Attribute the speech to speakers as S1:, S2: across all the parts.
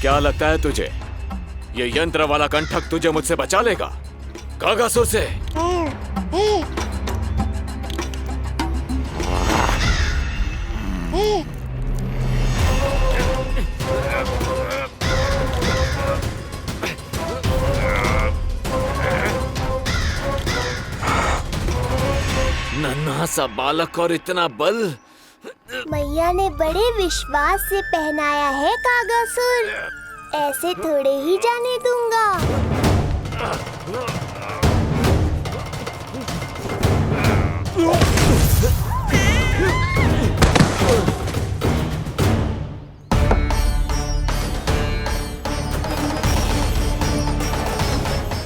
S1: क्या लगता है तुझे ये यंत्र वाला कंठक तुझे मुझसे बचा लेगा कागासुर से? नन्हा सा बालक और इतना बल।
S2: मैया ने बड़े विश्वास से पहनाया है कागासुर, ऐसे थोड़े ही जाने दूंगा।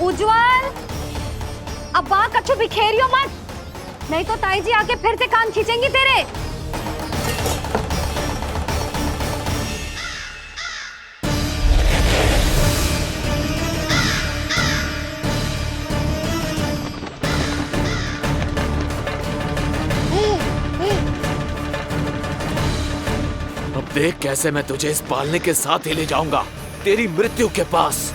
S3: उज्जवल, अब बात कच्चू बिखेरियो मत, नहीं तो ताई जी आके फिर से कान खींचेंगी तेरे।
S1: अब देख कैसे मैं तुझे इस पालने के साथ ही ले जाऊंगा तेरी मृत्यु के पास।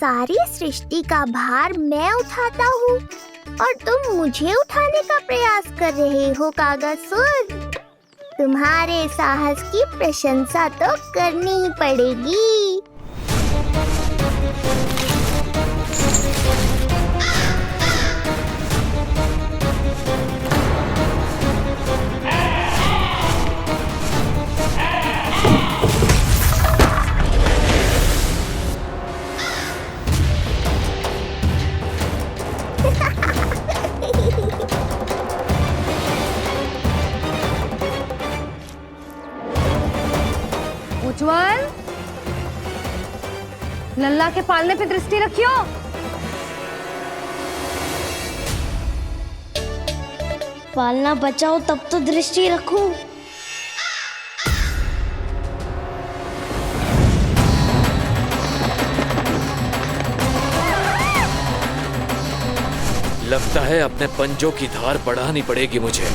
S2: सारी सृष्टि का भार मैं उठाता हूँ और तुम मुझे उठाने का प्रयास कर रहे हो कागासुर। तुम्हारे साहस की प्रशंसा तो करनी ही पड़ेगी।
S3: उज्जवल, लल्ला के पालने पे दृष्टि रखियो।
S2: पालना बचाओ तब तो दृष्टि रखूं।
S1: लगता है अपने पंजों की धार बढ़ानी पड़ेगी मुझे।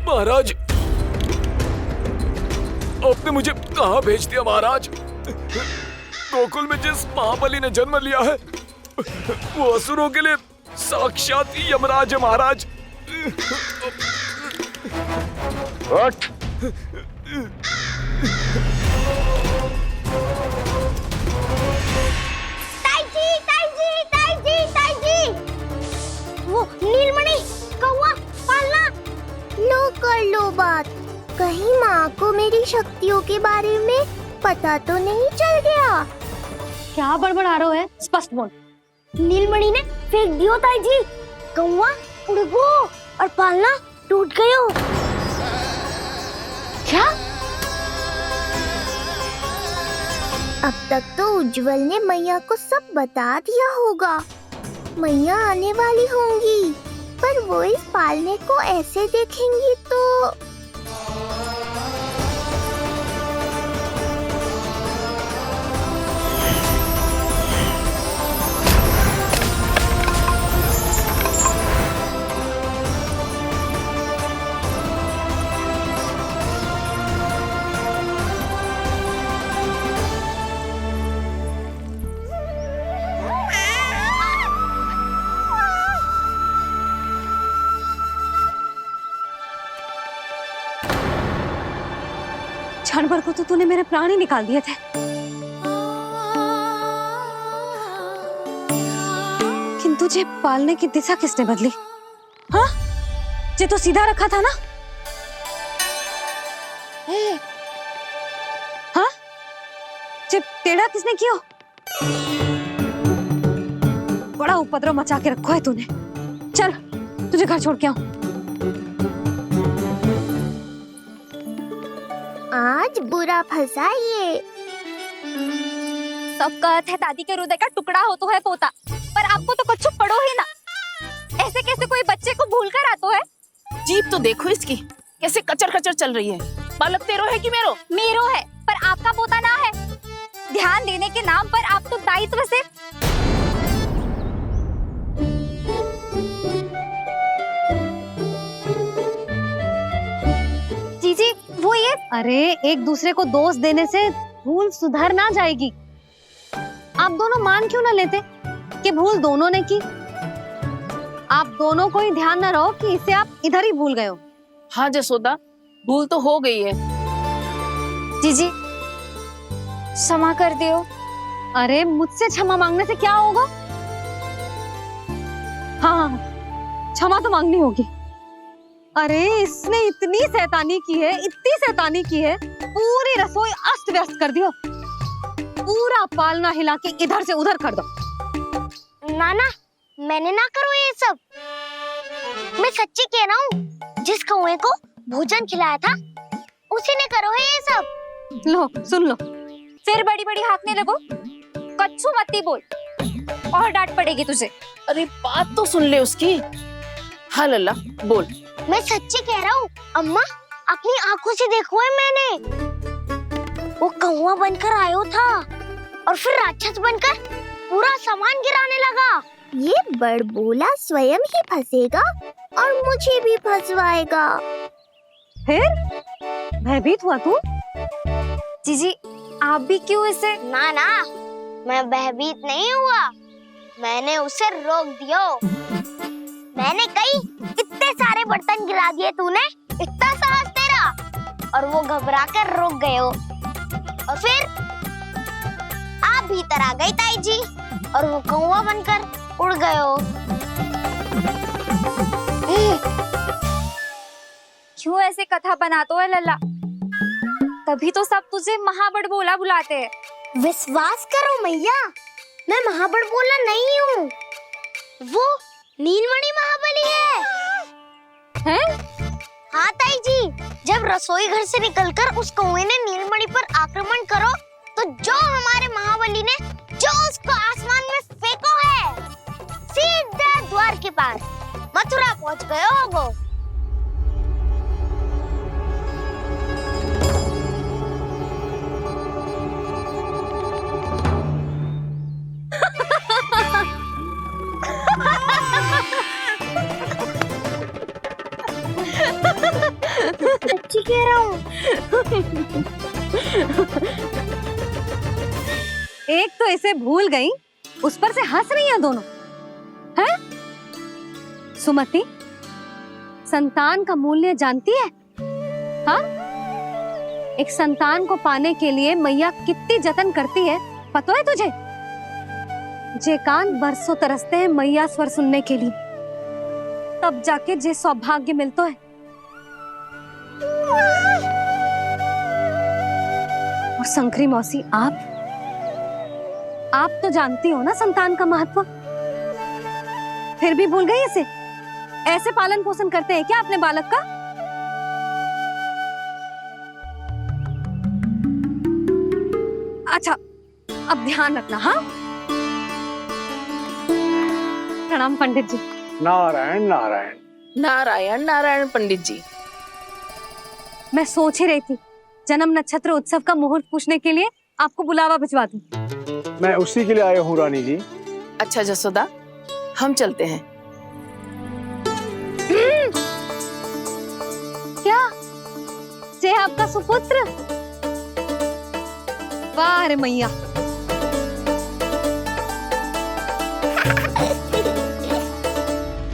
S1: महाराज, आपने मुझे कहाँ भेज दिया महाराज? गोकुल में जिस महाबली ने जन्म लिया है वो असुरों के लिए साक्षात यमराज है महाराज।
S2: वो नीलमणि, कौवा, पालना, लो कर लो बात। कहीं माँ को मेरी शक्तियों के बारे में पता तो नहीं चल गया?
S3: क्या बड़बड़ा रहे हो है? स्पष्ट बोल।
S2: नीलमणि ने फेंक दियो ताई जी। कौवा उड़ गयो और पालना टूट गयो।
S3: क्या?
S2: अब तक तो उज्जवल ने मैया को सब बता दिया होगा। मैया आने वाली होंगी, पर वो इस पालने को ऐसे देखेंगी तो
S3: क्षण भर को तो तूने मेरे प्राण ही निकाल दिए थे। मुझे पालने की दिशा किसने बदली? हाँ, ये तो सीधा रखा था ना? हाँ, ये टेढ़ा किसने किया? बड़ा उपद्रव मचा के रखा है तूने। चल, तुझे घर छोड़ के आऊं।
S2: आज बुरा फंसा ये।
S4: सब कहत है दादी के हृदय का टुकड़ा हो तो है पोता, पर आपको तो कुछ पड़ो ही ना। ऐसे कैसे कोई बच्चे को भूल कर आतो है?
S5: जीप तो देखो इसकी, कैसे कचर कचर चल रही है। बालक तेरो है कि मेरो?
S4: मेरो है, पर आपका पोता ना है। ध्यान देने के नाम पर आप तो दायित्व से जीजी वो ये।
S3: अरे एक दूसरे को दोष देने से भूल सुधर ना जाएगी। आप दोनों मान क्यों ना लेते कि भूल दोनों ने की? आप दोनों को ही ध्यान ना रहो कि इसे आप इधर ही भूल गए हो।
S5: हाँ जसोदा, भूल तो हो गई है।
S4: जीजी क्षमा कर दियो।
S3: अरे मुझसे क्षमा मांगने से क्या होगा? हाँ, क्षमा तो मांगनी होगी। अरे इसने इतनी शैतानी की है, इतनी शैतानी की है, पूरी रसोई अस्त व्यस्त कर दियो। पूरा पालना हिला के इधर से उधर कर दो।
S2: नाना, मैंने ना करो ये सब। मैं सच्ची कह रहा हूँ, जिस कौवे को भोजन खिलाया था उसी ने करो है ये सब।
S3: लो सुन लो।
S4: फिर बड़ी बड़ी हाँकने लगो। कच्छू मत बोल, और डांट पड़ेगी तुझे।
S5: अरे बात तो सुन ले उसकी। हाँ लल्ला बोल।
S2: मैं सच्ची कह रहा हूँ अम्मा, अपनी आंखों से देखो है मैंने। वो कौवा बनकर आयो था और फिर राक्षस बनकर पूरा सामान गिराने लगा। ये बड़बोला स्वयं ही फंसेगा और मुझे भी फंसवाएगा।
S3: फिर भयभीत हुआ तू?
S4: जीजी आप भी क्यों इसे?
S2: ना ना, मैं भयभीत नहीं हुआ, मैंने उसे रोक दिया। मैंने कही इतने सारे बर्तन गिरा दिए तूने, इतना साहस तेरा, और वो घबरा कर रुक गए हो। और फिर आप भीतर आ गई ताई जी और वो कौवा बनकर उड़ गए हो।
S4: क्यों ऐसे कथा बनाते हो लल्ला? तभी तो सब तुझे महाबड़बोला बुलाते हैं।
S2: विश्वास करो मैया, मैं महाबड़बोला नहीं हूँ, वो नीलमणि महाबली है। हाँ ताई जी, जब रसोई घर से निकलकर उस कौवे ने नीलमणि पर आक्रमण करो तो जो हमारे महाबली ने जो उसको आसमान में फेंको है, सीधा द्वार के पास मथुरा पहुंच गए होगो। सच्ची कह रहा हूँ।
S3: एक तो इसे भूल गई, उस पर से हंस रही हैं दोनों। हैं? सुमति, संतान का मूल्य जानती है? हाँ? एक संतान को पाने के लिए मैया कितनी जतन करती है, पता है तुझे? जे कान बरसों तरसते हैं मैया स्वर सुनने के लिए, तब जाके जे सौभाग्य मिलता है। और शंकरी मौसी, आप तो जानती हो ना संतान का महत्व, फिर भी भूल गई इसे? ऐसे पालन पोषण करते हैं क्या अपने बालक का? अच्छा, अब ध्यान रखना। हाँ, प्रणाम पंडित जी।
S6: नारायण नारायण।
S5: नारायण नारायण पंडित जी।
S3: मैं सोच ही रही थी जन्म नक्षत्र उत्सव का मुहूर्त पूछने के लिए आपको बुलावा भिजवा दूं।
S6: मैं उसी के लिए आया हूँ रानी जी।
S5: अच्छा जसोदा, हम चलते हैं।
S3: क्या जे आपका सुपुत्र? वाह रे मैया।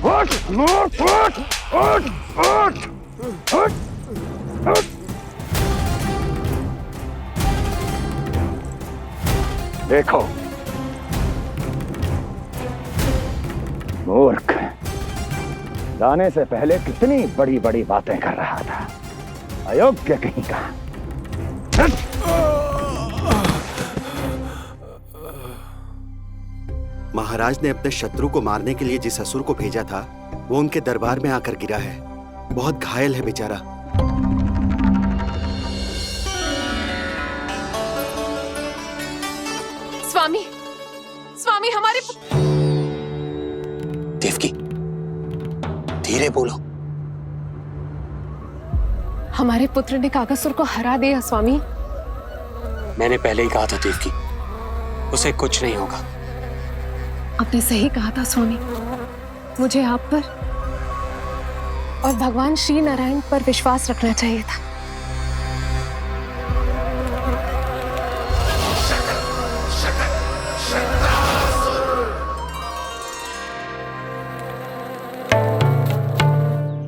S6: उठ, उठ, उठ, उठ, उठ, उठ, उठ। देखो,
S7: मूर्ख, जाने से पहले कितनी बड़ी बड़ी बातें कर रहा था, अयोग्य कहीं का।
S8: महाराज ने अपने शत्रु को मारने के लिए जिस असुर को भेजा था वो उनके दरबार में आकर गिरा है। बहुत घायल है बेचारा।
S5: स्वामी, स्वामी हमारे
S9: देवकी, धीरे बोलो।
S5: हमारे पुत्र ने कागासुर को हरा दिया स्वामी।
S9: मैंने पहले ही कहा था देवकी, उसे कुछ नहीं होगा।
S5: आपने सही कहा था स्वामी। मुझे आप पर और भगवान श्री नारायण पर विश्वास रखना चाहिए था।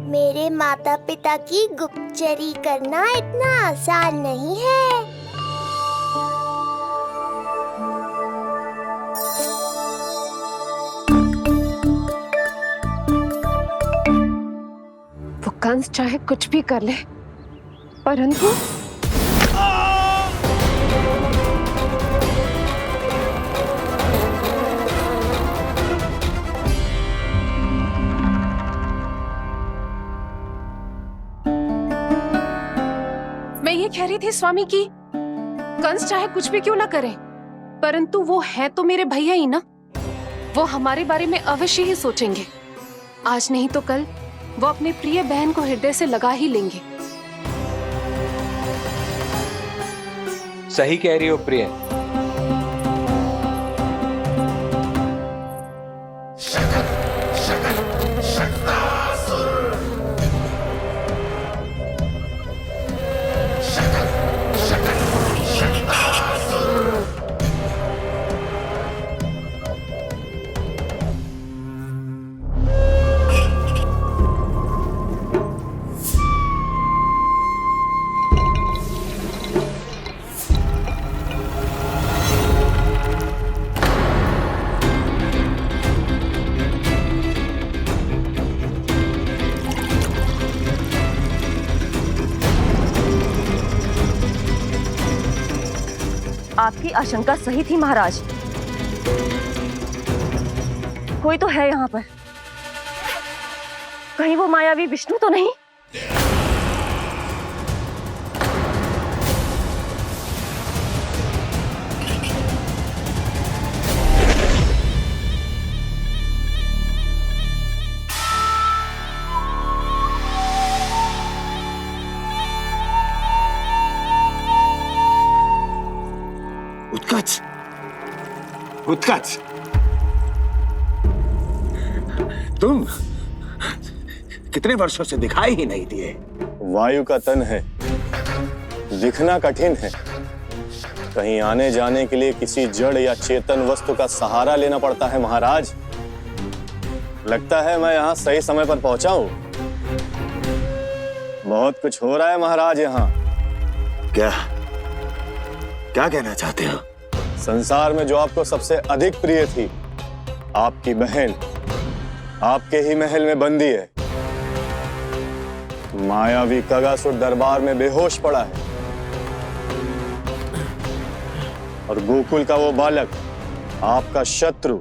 S2: मेरे माता पिता की गुप्तचरी करना इतना आसान नहीं है।
S5: वो कंस चाहे कुछ भी कर ले, परंतु मैं ये कह रही थी स्वामी कि कंस चाहे कुछ भी क्यों ना करे, परंतु वो है तो मेरे भैया ही ना। वो हमारे बारे में अवश्य ही सोचेंगे। आज नहीं तो कल वो अपने प्रिय बहन को हृदय से लगा ही लेंगे।
S10: सही कह रही हो प्रिय।
S11: आपकी आशंका सही थी महाराज। कोई तो है यहाँ पर। कहीं वो मायावी विष्णु तो नहीं?
S9: उत्कच, उत्कच, तुम कितने वर्षों से दिखाई ही नहीं दिए।
S6: वायु का तन है, दिखना कठिन है। कहीं आने जाने के लिए किसी जड़ या चेतन वस्तु का सहारा लेना पड़ता है महाराज। लगता है मैं यहाँ सही समय पर पहुंचा हूँ। बहुत कुछ हो रहा है महाराज यहाँ।
S9: क्या क्या कहना चाहते हो?
S6: संसार में जो आपको सबसे अधिक प्रिय थी, आपकी बहन, आपके ही महल में बंदी है। मायावी कागासुर दरबार में बेहोश पड़ा है और गोकुल का वो बालक, आपका शत्रु,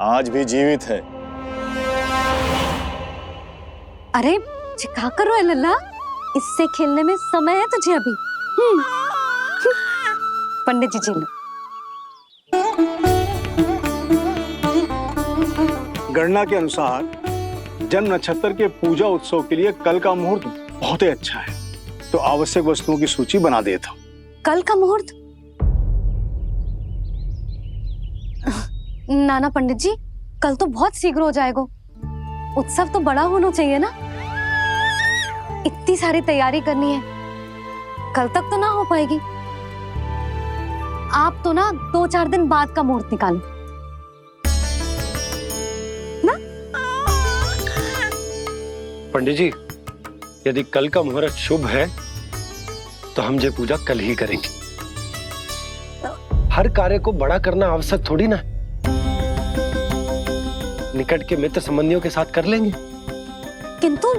S6: आज भी जीवित है।
S3: अरे क्या कर रहे हो लल्ला? इससे खेलने में समय है तुझे अभी। पंडित जी लो।
S6: गणना के अनुसार जन्म नक्षत्र के पूजा उत्सव के लिए कल का मुहूर्त बहुत ही अच्छा है, तो आवश्यक वस्तुओं की सूची बना देता हूँ।
S3: कल का मुहूर्त? नाना पंडित जी, कल तो बहुत शीघ्र हो जाएगा। उत्सव तो बड़ा होना चाहिए ना। इतनी सारी तैयारी करनी है, कल तक तो ना हो पाएगी। आप तो ना 2-4 दिन बाद का मुहूर्त निकालो ना।
S12: पंडित जी, यदि कल का मुहूर्त शुभ है तो हम ये पूजा कल ही करेंगे। हर कार्य को बड़ा करना आवश्यक थोड़ी ना। निकट के मित्र संबंधियों के साथ कर लेंगे।
S3: किंतु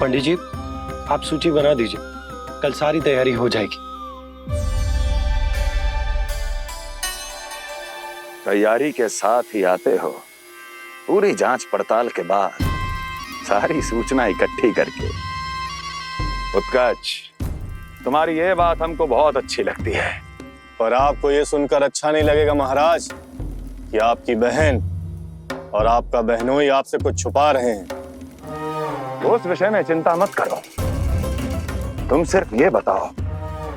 S12: पंडित जी, आप सूची बना दीजिए, कल सारी तैयारी हो जाएगी।
S9: तैयारी के साथ ही आते हो, पूरी जांच पड़ताल के बाद सारी सूचना इकट्ठी करके। उत्कर्ष, तुम्हारी ये बात हमको बहुत अच्छी लगती है।
S6: पर आपको ये सुनकर अच्छा नहीं लगेगा महाराज कि आपकी बहन और आपका बहनोई आपसे कुछ छुपा रहे हैं।
S9: उस विषय में चिंता मत करो, तुम सिर्फ ये बताओ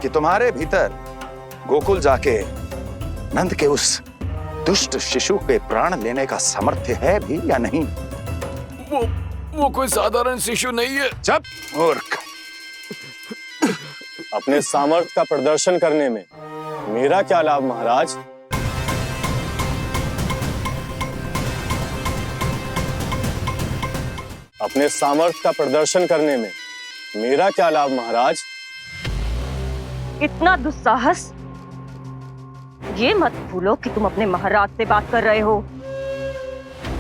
S9: कि तुम्हारे भीतर गोकुल जाके नंद के उस दुष्ट शिशु के प्राण लेने का सामर्थ्य है भी या नहीं?
S1: वो कोई साधारण शिशु नहीं है।
S9: जब मूर्ख,
S6: अपने सामर्थ्य का प्रदर्शन करने में मेरा क्या लाभ महाराज? अपने सामर्थ्य का प्रदर्शन करने में मेरा क्या लाभ महाराज?
S11: इतना दुस्साहस! ये मत भूलो कि तुम अपने महाराज से बात कर रहे हो।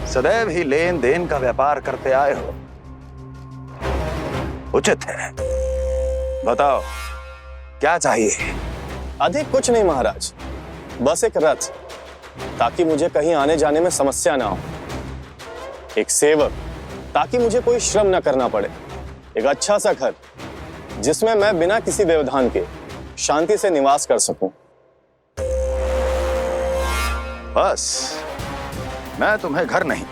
S9: सदैव ही लेन देन का व्यापार करते आए हो, उचित है। बताओ क्या चाहिए?
S6: अधिक कुछ नहीं महाराज, बस एक रथ, ताकि मुझे कहीं आने जाने में समस्या ना हो। एक सेवक, ताकि मुझे कोई श्रम न करना पड़े। एक अच्छा सा घर, जिसमें मैं बिना किसी व्यवधान के शांति से निवास कर सकूं।
S9: बस, मैं तुम्हें घर नहीं,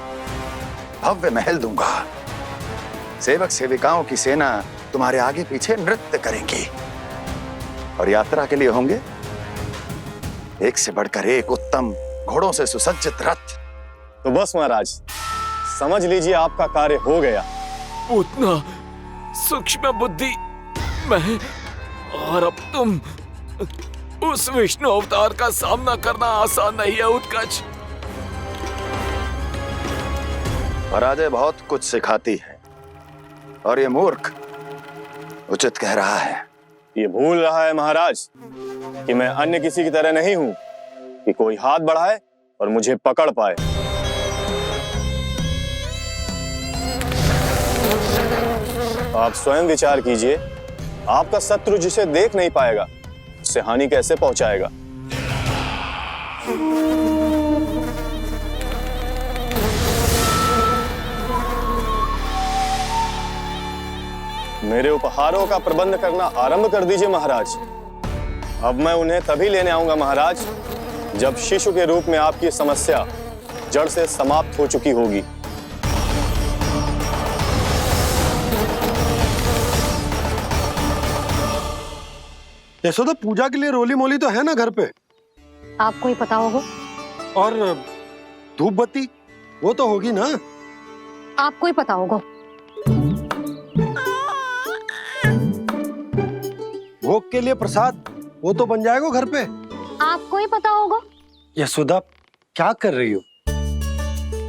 S9: भव्य महल दूंगा। सेवक सेविकाओं की सेना तुम्हारे आगे पीछे नृत्य करेंगी और यात्रा के लिए होंगे एक से बढ़कर एक उत्तम घोड़ों से सुसज्जित रथ।
S6: तो बस महाराज, समझ लीजिए आपका कार्य हो गया।
S1: उतना सूक्ष्म बुद्धि मैं, और अब तुम, उस विष्णु अवतार का सामना करना आसान नहीं है उत्कर्ष।
S9: पराजय बहुत कुछ सिखाती है और ये मूर्ख उचित कह रहा है।
S6: ये भूल रहा है महाराज कि मैं अन्य किसी की तरह नहीं हूं कि कोई हाथ बढ़ाए और मुझे पकड़ पाए। आप स्वयं विचार कीजिए, आपका शत्रु जिसे देख नहीं पाएगा उससे हानि कैसे पहुंचाएगा? मेरे उपहारों का प्रबंध करना आरंभ कर दीजिए महाराज। अब मैं उन्हें तभी लेने आऊंगा महाराज, जब शिशु के रूप में आपकी समस्या जड़ से समाप्त हो चुकी होगी।
S10: यशोदा, पूजा के लिए रोली मोली तो है ना घर पे?
S3: आपको ही पता होगा।
S10: और धूप बत्ती वो तो होगी ना?
S3: आपको ही पता होगा।
S10: भोग के लिए प्रसाद वो तो बन जाएगा घर पे।
S3: आपको ही पता होगा।
S12: यशोदा, क्या कर रही हो?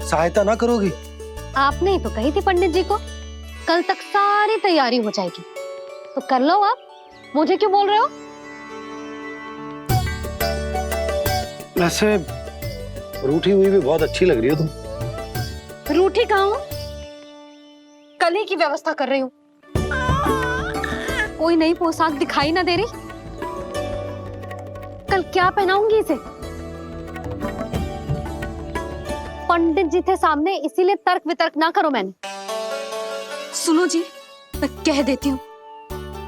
S12: सहायता ना करोगी?
S3: आपने ही तो कही थी पंडित जी को, कल तक सारी तैयारी हो जाएगी, तो कर लो आप। मुझे क्यों बोल रहे हो?
S12: वैसे रूठी हुई भी बहुत अच्छी लग रही हो तुम।
S3: रूठी कहाँ हूँ? कल ही की व्यवस्था कर रही हूँ। कोई नई पोशाक दिखाई ना दे रही? कल क्या पहनाऊंगी इसे? पंडित जी थे सामने, इसीलिए तर्क वितर्क ना करो। मैंने सुनो जी, मैं कह देती हूँ,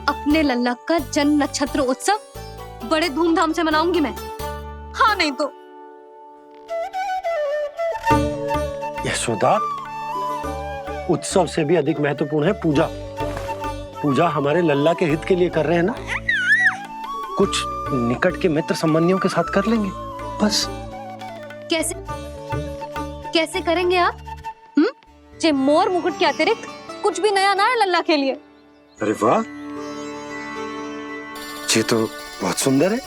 S3: अपने लल्ला का जन्म नक्षत्र उत्सव बड़े धूमधाम से मनाऊंगी मैं। हाँ नहीं तो।
S12: यशोदा, उत्सव से भी अधिक महत्वपूर्ण है पूजा। पूजा हमारे लल्ला के हित के लिए कर रहे हैं ना, कुछ निकट के मित्र संबंधियों के साथ कर लेंगे बस।
S3: कैसे कैसे करेंगे आप? जे मोर मुकुट के अतिरिक्त कुछ भी नया ना है लल्ला के लिए।
S12: अरे वाह, ये तो बहुत सुंदर है।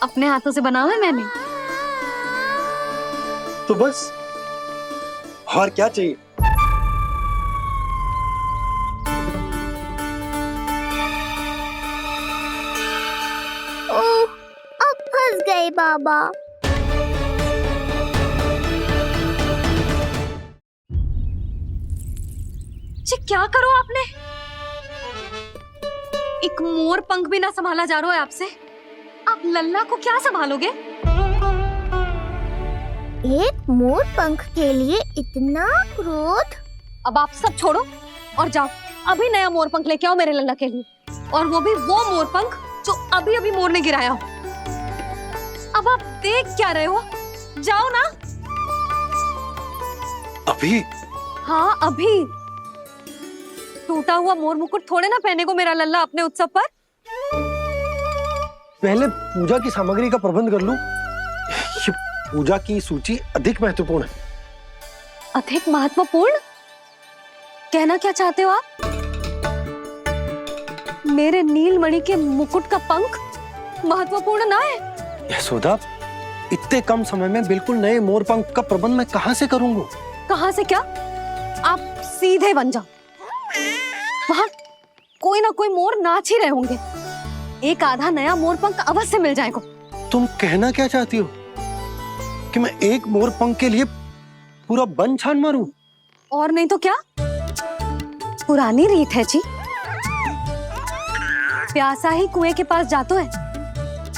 S3: अपने हाथों से बना है मैंने।
S10: तो बस, और क्या चाहिए?
S2: ओह, बाबा।
S3: जी क्या करो आपने? एक मोर पंख भी ना संभाला जा रहा है आपसे। आप लल्ला को क्या संभालोगे?
S2: एक मोर पंख के लिए इतना क्रोध?
S3: अब आप सब छोड़ो और जाओ अभी नया मोर पंख लेके आओ मेरे लल्ला के लिए, और वो भी वो मोर पंख जो अभी अभी मोर ने गिराया हो। अब आप देख क्या रहे हो? जाओ ना।
S12: अभी?
S3: हाँ अभी। टूटा हुआ मोर मुकुट थोड़े ना पहने को मेरा लल्ला अपने उत्सव पर।
S12: पहले पूजा की सामग्री का प्रबंध कर लूं। ये पूजा की सूची अधिक महत्वपूर्ण है।
S3: अधिक महत्वपूर्ण? कहना क्या चाहते हो आप? मेरे नीलमणि के मुकुट का पंख महत्वपूर्ण ना है?
S12: यशोदा, इतने कम समय में बिल्कुल नए मोर पंख का प्रबंध मैं कहां से करूंगा?
S3: कहां से क्या? आप सीधे बन जाओ। वहां कोई ना कोई मोर नाच ही रहे होंगे। एक आधा नया मोर पंख अवश्य मिल जाएगा।
S12: तुम कहना क्या चाहती हो कि मैं एक मोर पंख के लिए पूरा वन छान मारूं?
S3: और नहीं तो क्या? पुरानी रीत है जी। प्यासा ही कुएं के पास जातो है,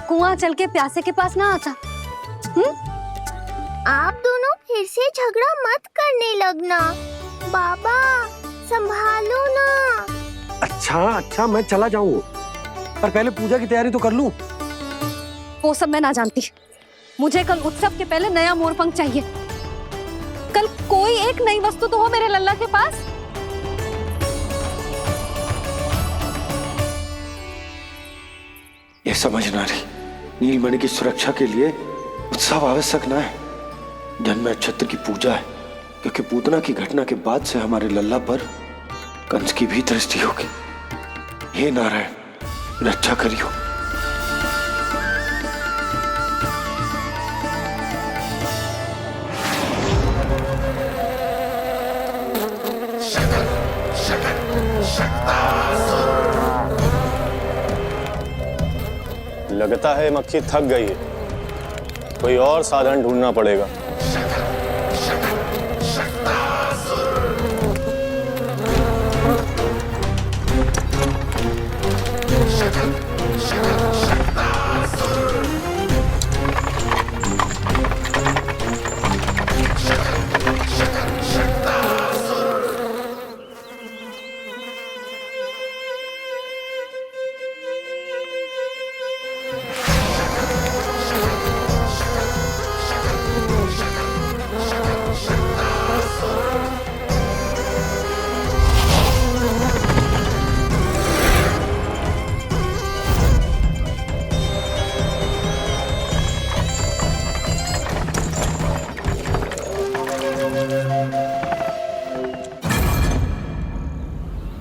S3: कुआं चल के प्यासे के पास ना आता।
S2: आप दोनों फिर से झगड़ा मत करने लगना। बाबा संभालो ना।
S12: अच्छा मैं चला जाऊंगा, पर पहले पूजा की तैयारी तो कर लूं।
S3: वो सब मैं ना जानती। मुझे कल उत्सव के पहले नया मोर पंख चाहिए। कल कोई एक नई वस्तु तो हो मेरे लल्ला के पास।
S12: ये समझ ना रही, नीलमणि की सुरक्षा के लिए उत्सव आवश्यक ना है, जन्म नक्षत्र की पूजा है, क्योंकि पूतना की घटना के बाद से हमारे लल्ला पर कंस की भी दृष्टि होगी। हे नारायण, रक्षा करियो।
S6: लगता है मक्खी थक गई है, कोई और साधन ढूंढना पड़ेगा।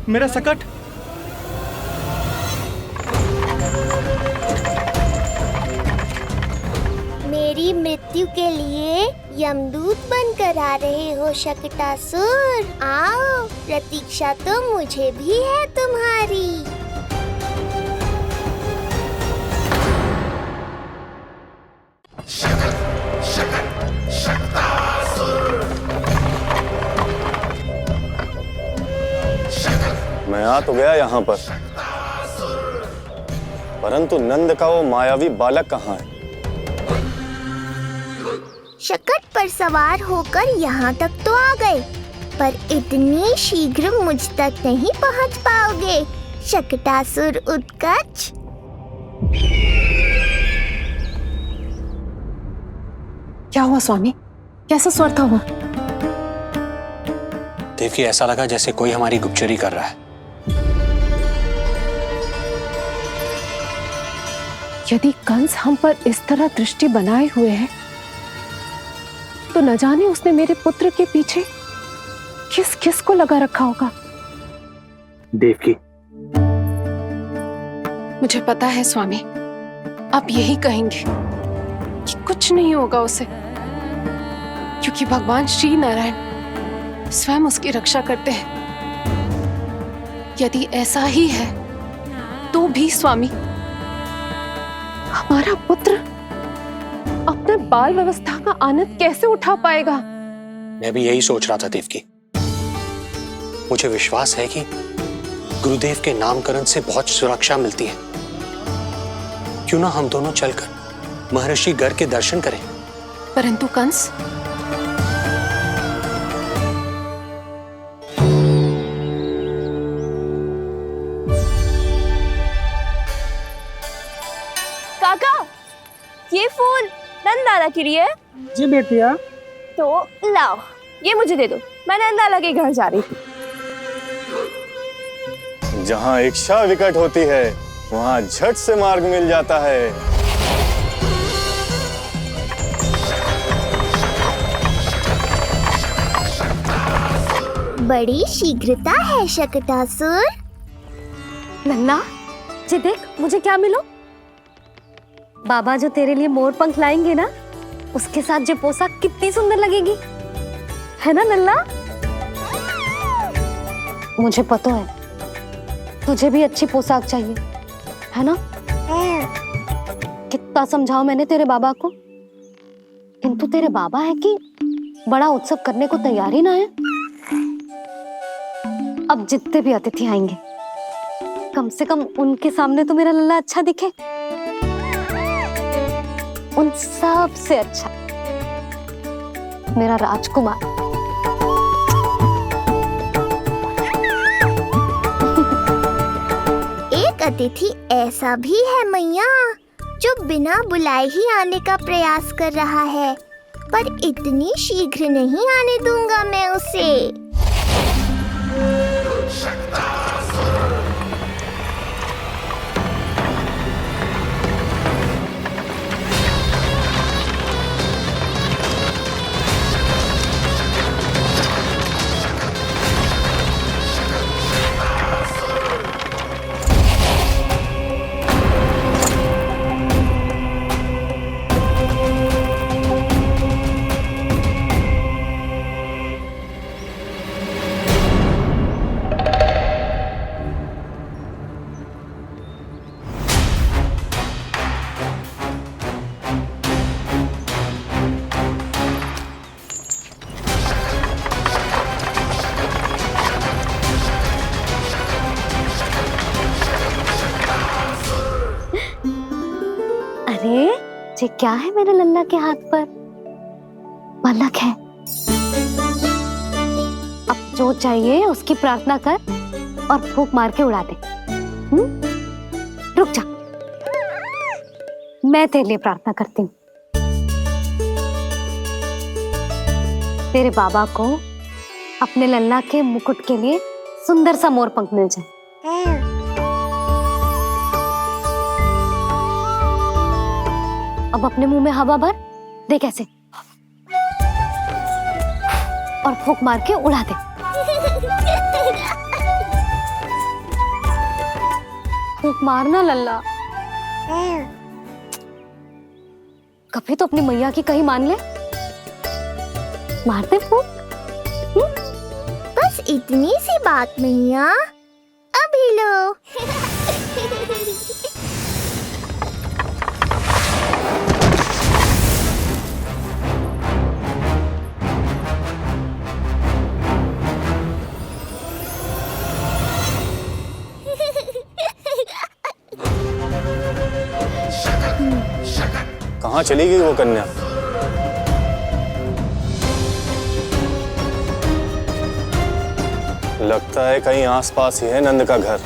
S12: मेरा सकट।
S2: मेरी मृत्यु के लिए यमदूत बनकर आ रहे हो शकटासुर? आओ, प्रतीक्षा तो मुझे भी है तुम्हारी।
S6: मैं आ तो गया यहाँ पर, परंतु नंद का वो मायावी बालक कहाँ है?
S2: शकट पर सवार होकर यहाँ तक तो आ गए, पर इतनी शीघ्र मुझ तक नहीं पहुँच पाओगे शकटासुर उत्कच।
S5: क्या हुआ स्वामी? कैसा स्वर था वो?
S13: देवकी, ऐसा लगा जैसे कोई हमारी गुप्तचोरी कर रहा है।
S5: यदि कंस हम पर इस तरह दृष्टि बनाए हुए है, तो न जाने उसने मेरे पुत्र के पीछे किस किस को लगा रखा होगा।
S12: देवकी,
S5: मुझे पता है स्वामी, आप यही कहेंगे कि कुछ नहीं होगा उसे, क्योंकि भगवान श्री नारायण स्वयं उसकी रक्षा करते हैं। यदि ऐसा ही है तो भी स्वामी, हमारा पुत्र अपने बाल व्यवस्था का आनंद कैसे उठा पाएगा?
S13: मैं भी यही सोच रहा था देवकी। मुझे विश्वास है कि गुरुदेव के नामकरण से बहुत सुरक्षा मिलती है। क्यों ना हम दोनों चलकर महर्षि घर के दर्शन करें।
S5: परंतु कंस,
S4: काका, ये फूल नंदाला के लिए है।
S14: जी बेटिया।
S4: तो लाओ, ये मुझे दे दो, मैं नंदाला के घर जा रही थी।
S6: जहाँ इच्छा विकट होती है वहाँ झट से मार्ग मिल जाता है।
S2: बड़ी शीघ्रता है शकटासुर।
S3: नन्ना, जी देख मुझे क्या मिलो। बाबा जो तेरे लिए मोर पंख लाएंगे ना, उसके साथ जो पोशाक कितनी सुंदर लगेगी, है ना नन्ना? मुझे पता है तुझे भी अच्छी पोशाक चाहिए, है ना? कितना समझाओ मैंने तेरे बाबा को, किंतु तेरे बाबा है कि बड़ा उत्सव करने को तैयार ही ना है। अब जितने भी अतिथि आएंगे, कम से कम उनके सामने तो मेरा लल्ला अच्छा दिखे। उन सब से अच्छा मेरा राजकुमार।
S2: एक अतिथि ऐसा भी है मैया जो बिना बुलाए ही आने का प्रयास कर रहा है, पर इतनी शीघ्र नहीं आने दूंगा मैं उसे।
S3: अरे ये क्या है मेरे लल्ला के हाथ पर? पलक है। अब जो चाहिए उसकी प्रार्थना कर और फूंक मार के उड़ा दे। रुक जा, मैं तेरे लिए प्रार्थना करती हूँ। तेरे बाबा को अपने लल्ला के मुकुट के लिए सुंदर सा मोर पंख मिल जाए। अब अपने मुंह में हवा भर दे कैसे, और फूंक मार के उड़ा दे। फूंक मारना लल्ला, कभी तो अपनी मैया की कहीं मान ले। मारते फूंक।
S2: बस इतनी सी बात मैया, अभी लो।
S6: कहाँ चली गई वो कन्या? लगता है कहीं आसपास ही है नंद का घर।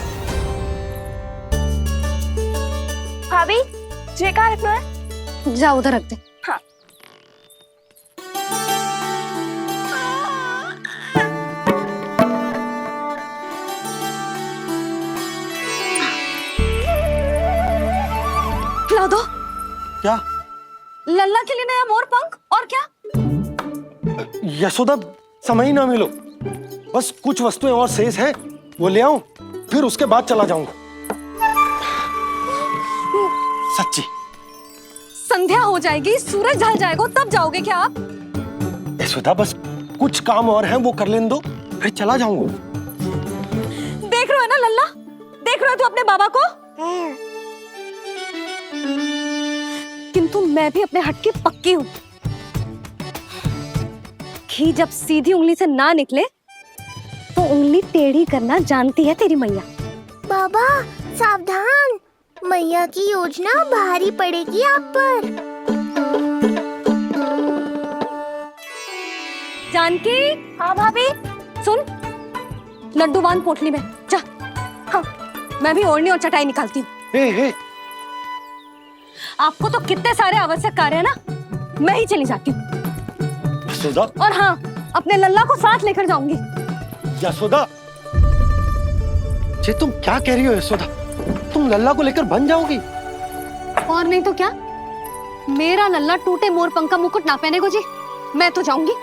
S4: भाभी, ये कहाँ रखना है?
S3: जा उधर रख दे।
S4: हाँ।
S3: ला दो।
S12: क्या?
S3: लल्ला के लिए नया मोर पंख, और क्या?
S12: यशोदा, समय ही ना मिलो, बस कुछ वस्तुएं और शेष है, वो ले आऊं, फिर उसके बाद चला जाऊंगा। सच्ची।
S3: संध्या हो जाएगी, सूरज ढल जाएगा, तब जाओगे क्या आप?
S12: यशोदा, बस कुछ काम और हैं, वो कर लेने दो, फिर चला जाऊंगा।
S3: देख रहे हो ना लल्ला, देख रहे हो तू अपने बाबा को? परंतु मैं भी अपने हट की पक्की हूँ। घी जब सीधी उंगली से ना निकले तो उंगली टेढ़ी करना जानती है तेरी मैया।
S2: बाबा सावधान, मैया की योजना भारी पड़ेगी आप पर।
S3: जानकी। हाँ भाभी। सुन, लड्डू बांध पोटली में, जा। हाँ, मैं भी ओढ़नी और चटाई निकालती हूँ। आपको तो कितने सारे आवश्यक कार्य है ना, मैं ही चली जाती हूँ।
S12: यशोदा।
S3: और हाँ, अपने लल्ला को साथ लेकर जाऊंगी।
S12: यशोदा, ये तुम क्या कह रही हो यशोदा? तुम लल्ला को लेकर बन जाओगी?
S3: और नहीं तो क्या, मेरा लल्ला टूटे मोर पंख का मुकुट ना पहने को जी, मैं तो जाऊंगी।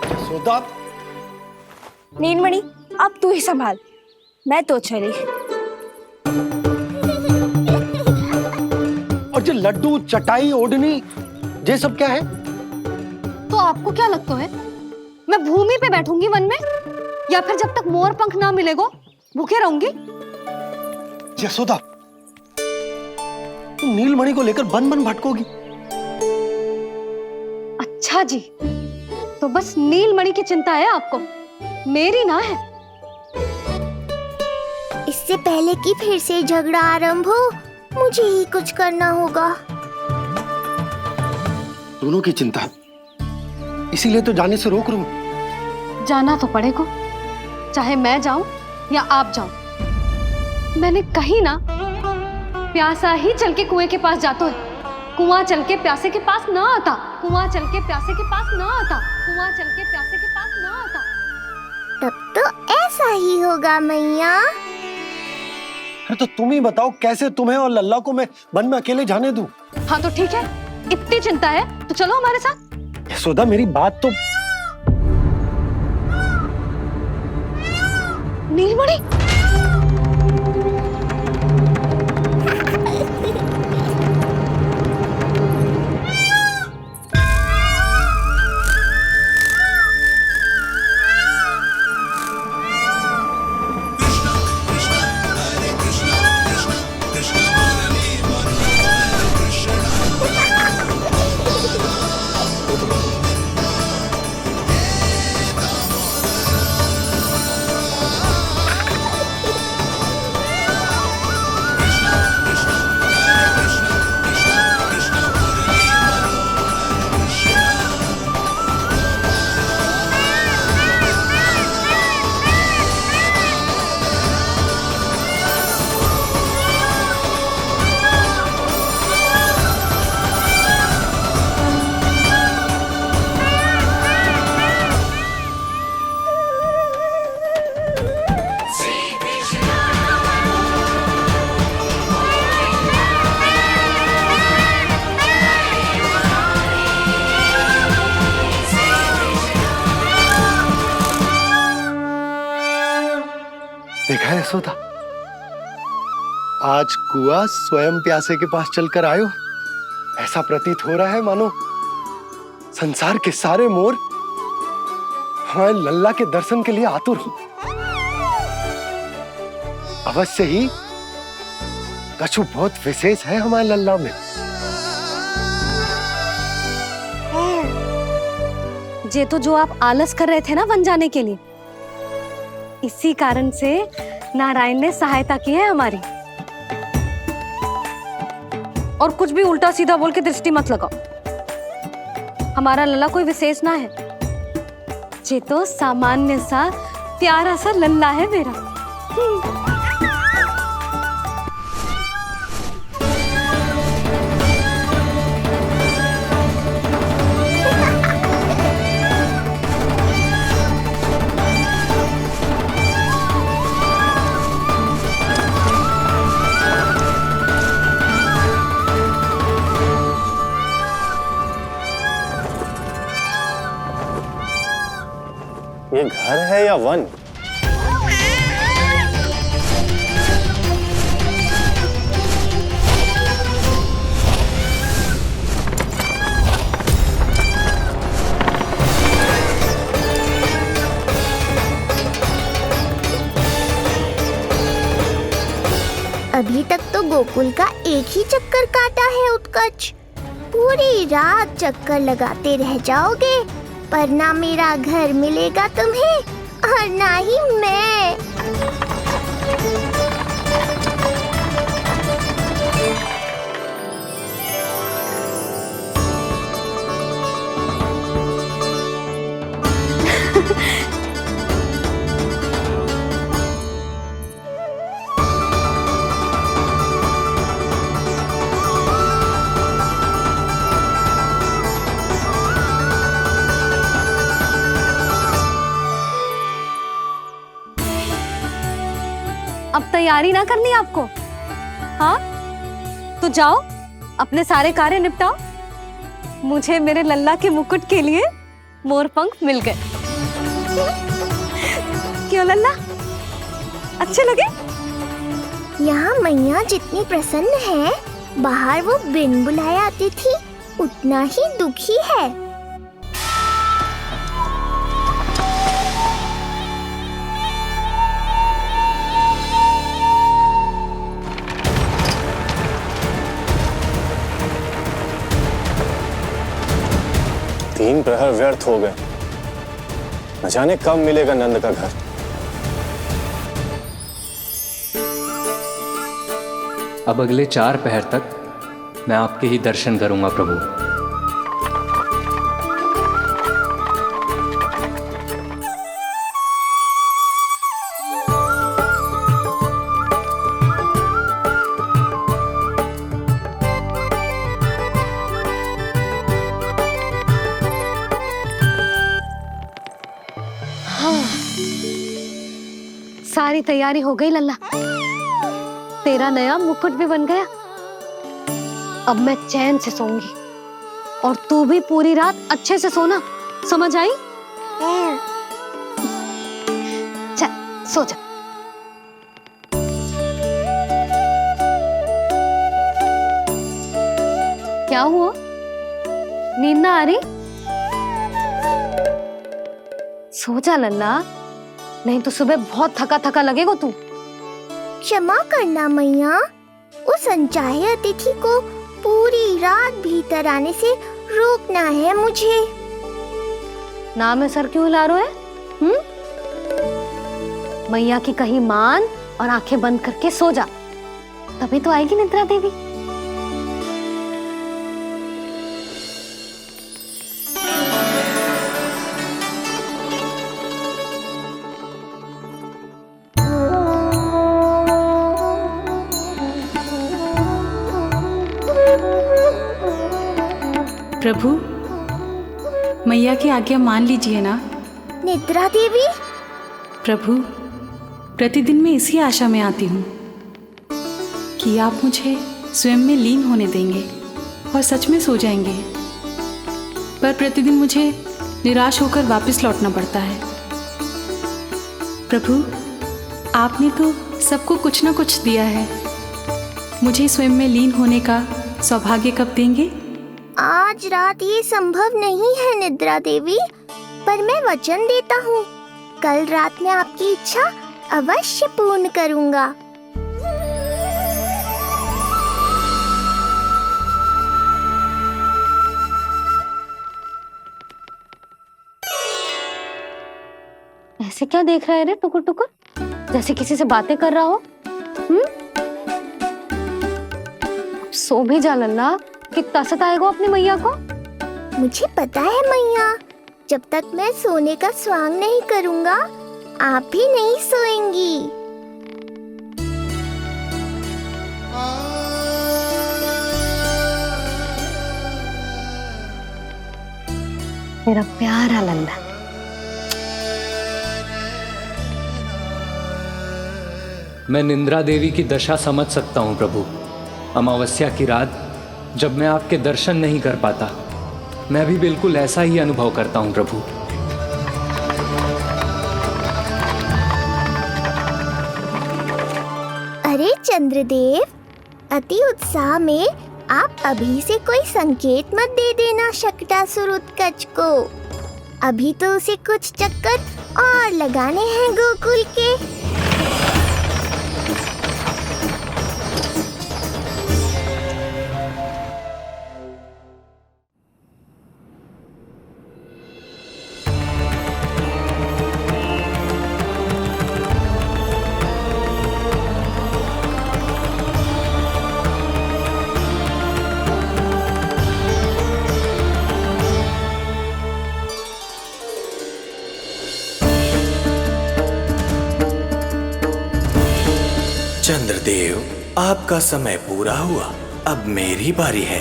S12: यशोदा।
S4: नीलमणि, अब तू ही संभाल, मैं तो चली।
S12: और ये लड्डू, चटाई, ओढ़नी, ये सब क्या है?
S3: तो आपको क्या लगता है, मैं भूमि पे बैठूंगी वन में, या फिर जब तक मोर पंख ना मिलेगो भूखे रहूंगी?
S12: यशोदा, तुम नीलमणि को लेकर बन बन भटकोगी।
S3: अच्छा जी, तो बस नीलमणि की चिंता है आपको, मेरी ना है।
S2: इससे पहले कि फिर से झगड़ा आरंभ हो, मुझे ही कुछ करना होगा।
S12: दोनों की चिंता है, इसीलिए तो जाने से रोक रहा हूं।
S3: जाना तो पड़ेगा, चाहे मैं जाऊं या आप जाओ। मैंने कहीं ना, प्यासा ही चल के कुएं के पास जाता है, कुआं चल के प्यासे के पास ना आता, कुआं चल के प्यासे के पास ना आता, कुआं चल के प्यासे के पास ना आता।
S2: तब तो ऐसा ही होगा मैया।
S12: अरे तो तुम ही बताओ, कैसे तुम्हें और लल्ला को मैं वन में अकेले जाने दूं?
S3: हाँ तो ठीक है, इतनी चिंता है तो चलो हमारे साथ।
S12: यशोदा, मेरी बात तो।
S3: नीलमणि,
S12: देखा है यशोदा, आज कुआं स्वयं प्यासे के पास चलकर आयो। ऐसा प्रतीत हो रहा है मानो संसार के सारे मोर हमारे लल्ला के दर्शन के लिए आतुर हो। अवश्य ही कछु बहुत विशेष है हमारे लल्ला में।
S3: ये तो जो आप आलस कर रहे थे ना वन जाने के लिए, इसी कारण से नारायण ने सहायता की है हमारी। और कुछ भी उल्टा सीधा बोल के दृष्टि मत लगाओ, हमारा लल्ला कोई विशेष ना है, ये तो सामान्य सा प्यारा सा लल्ला है मेरा।
S6: ये घर है या वन?
S2: अभी तक तो गोकुल का एक ही चक्कर काटा है उत्कच, पूरी रात चक्कर लगाते रह जाओगे, पर ना मेरा घर मिलेगा तुम्हें और ना ही मैं।
S3: अब तैयारी ना करनी आपको? हाँ, तो जाओ अपने सारे कार्य निपटाओ। मुझे मेरे लल्ला के मुकुट के लिए मोरपंख मिल गए। क्यों लल्ला, अच्छे लगे?
S2: यहाँ मैया जितनी प्रसन्न है, बाहर वो बिन बुलाए आती थी उतना ही दुखी है।
S6: तीन प्रहर व्यर्थ हो गए। न जाने कब मिलेगा नंद का घर।
S14: अब अगले 4 पहर तक मैं आपके ही दर्शन करूंगा प्रभु।
S3: सारी तैयारी हो गई लल्ला, तेरा नया मुकुट भी बन गया। अब मैं चैन से सोऊंगी और तू भी पूरी रात अच्छे से सोना, समझ आई? चल सो जा। क्या हुआ, नींद ना आ रही? सो जा लल्ला, नहीं तो सुबह बहुत थका थका लगेगा तू।
S2: क्षमा करना मैया, उस अनचाहे अतिथि को पूरी रात भीतर आने से रोकना है मुझे।
S3: नाम में सर क्यों हिला रहे हैं? मैया की कहीं मान और आंखें बंद करके सो जा, तभी तो आएगी निद्रा देवी।
S15: प्रभु, मैया की आज्ञा मान लीजिए ना।
S2: निद्रा देवी?
S15: प्रभु, प्रतिदिन मैं इसी आशा में आती हूँ कि आप मुझे स्वयं में लीन होने देंगे और सच में सो जाएंगे, पर प्रतिदिन मुझे निराश होकर वापस लौटना पड़ता है। प्रभु, आपने तो सबको कुछ ना कुछ दिया है, मुझे स्वयं में लीन होने का सौभाग्य कब देंगे?
S2: आज रात ये संभव नहीं है निद्रा देवी, पर मैं वचन देता हूँ कल रात में आपकी इच्छा अवश्य पूर्ण करूँगा।
S3: ऐसे क्या देख रहा है रे टुकुर टुकुर, जैसे किसी से बातें कर रहा हो? सो भी जा लल्ला, कितना सताएगा अपनी मैया को।
S2: मुझे पता है मैया, जब तक मैं सोने का स्वांग नहीं करूँगा आप भी नहीं सोएंगी।
S3: मेरा प्यारा लल्ला।
S14: मैं निंद्रा देवी की दशा समझ सकता हूँ प्रभु। अमावस्या की रात जब मैं आपके दर्शन नहीं कर पाता, मैं भी बिल्कुल ऐसा ही अनुभव करता हूँ प्रभु।
S2: अरे चंद्रदेव, अति उत्साह में आप अभी से कोई संकेत मत दे देना शकटासुर उत्कच को। अभी तो उसे कुछ चक्कर और लगाने हैं गोकुल के।
S16: आपका समय पूरा हुआ, अब मेरी बारी है।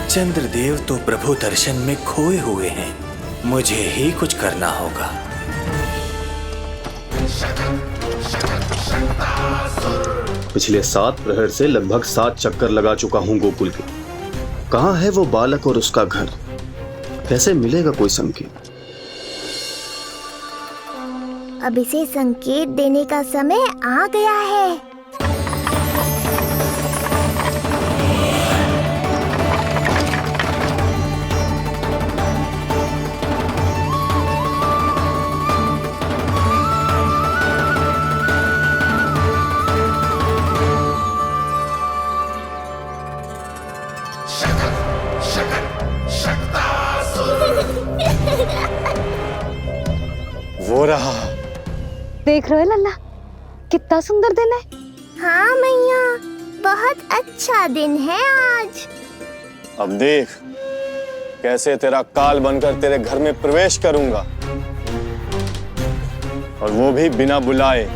S16: चंद्रदेव तो प्रभु दर्शन में खोए हुए हैं, मुझे ही कुछ करना होगा।
S8: पिछले 7 प्रहर से लगभग 7 चक्कर लगा चुका हूँ गोकुल के। कहाँ है वो बालक और उसका घर? कैसे मिलेगा कोई संकेत?
S2: अब इसे संकेत देने का समय आ गया है।
S6: वो रहा।
S3: देख रहे हो लल्ला, कितना सुंदर दिन है।
S2: हाँ मैया, बहुत अच्छा दिन है आज।
S6: अब देख कैसे तेरा काल बनकर तेरे घर में प्रवेश करूंगा, और वो भी बिना बुलाए।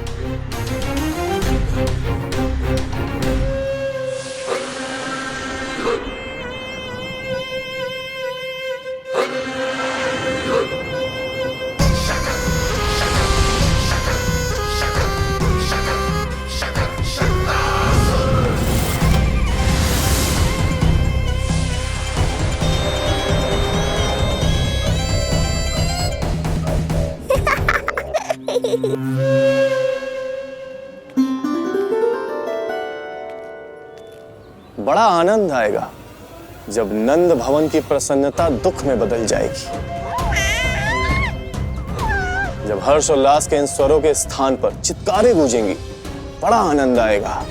S6: बड़ा आनंद आएगा जब नंद भवन की प्रसन्नता दुख में बदल जाएगी, जब हर्ष उल्लास के इन स्वरों के स्थान पर चित्कारें गूंजेंगी। बड़ा आनंद आएगा।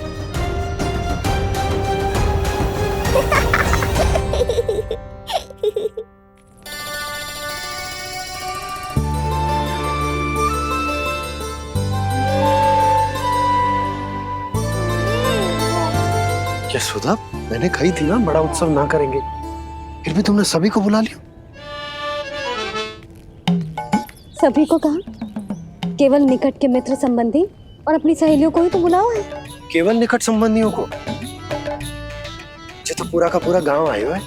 S12: यशोदा, मैंने कही थी ना बड़ा उत्सव ना करेंगे, फिर भी तुमने सभी को बुला लिया।
S3: सभी को कहा? केवल निकट के मित्र संबंधी और अपनी सहेलियों को ही तो बुलाओ है।
S12: केवल निकट संबंधियों को? ये तो पूरा का पूरा गांव आया है।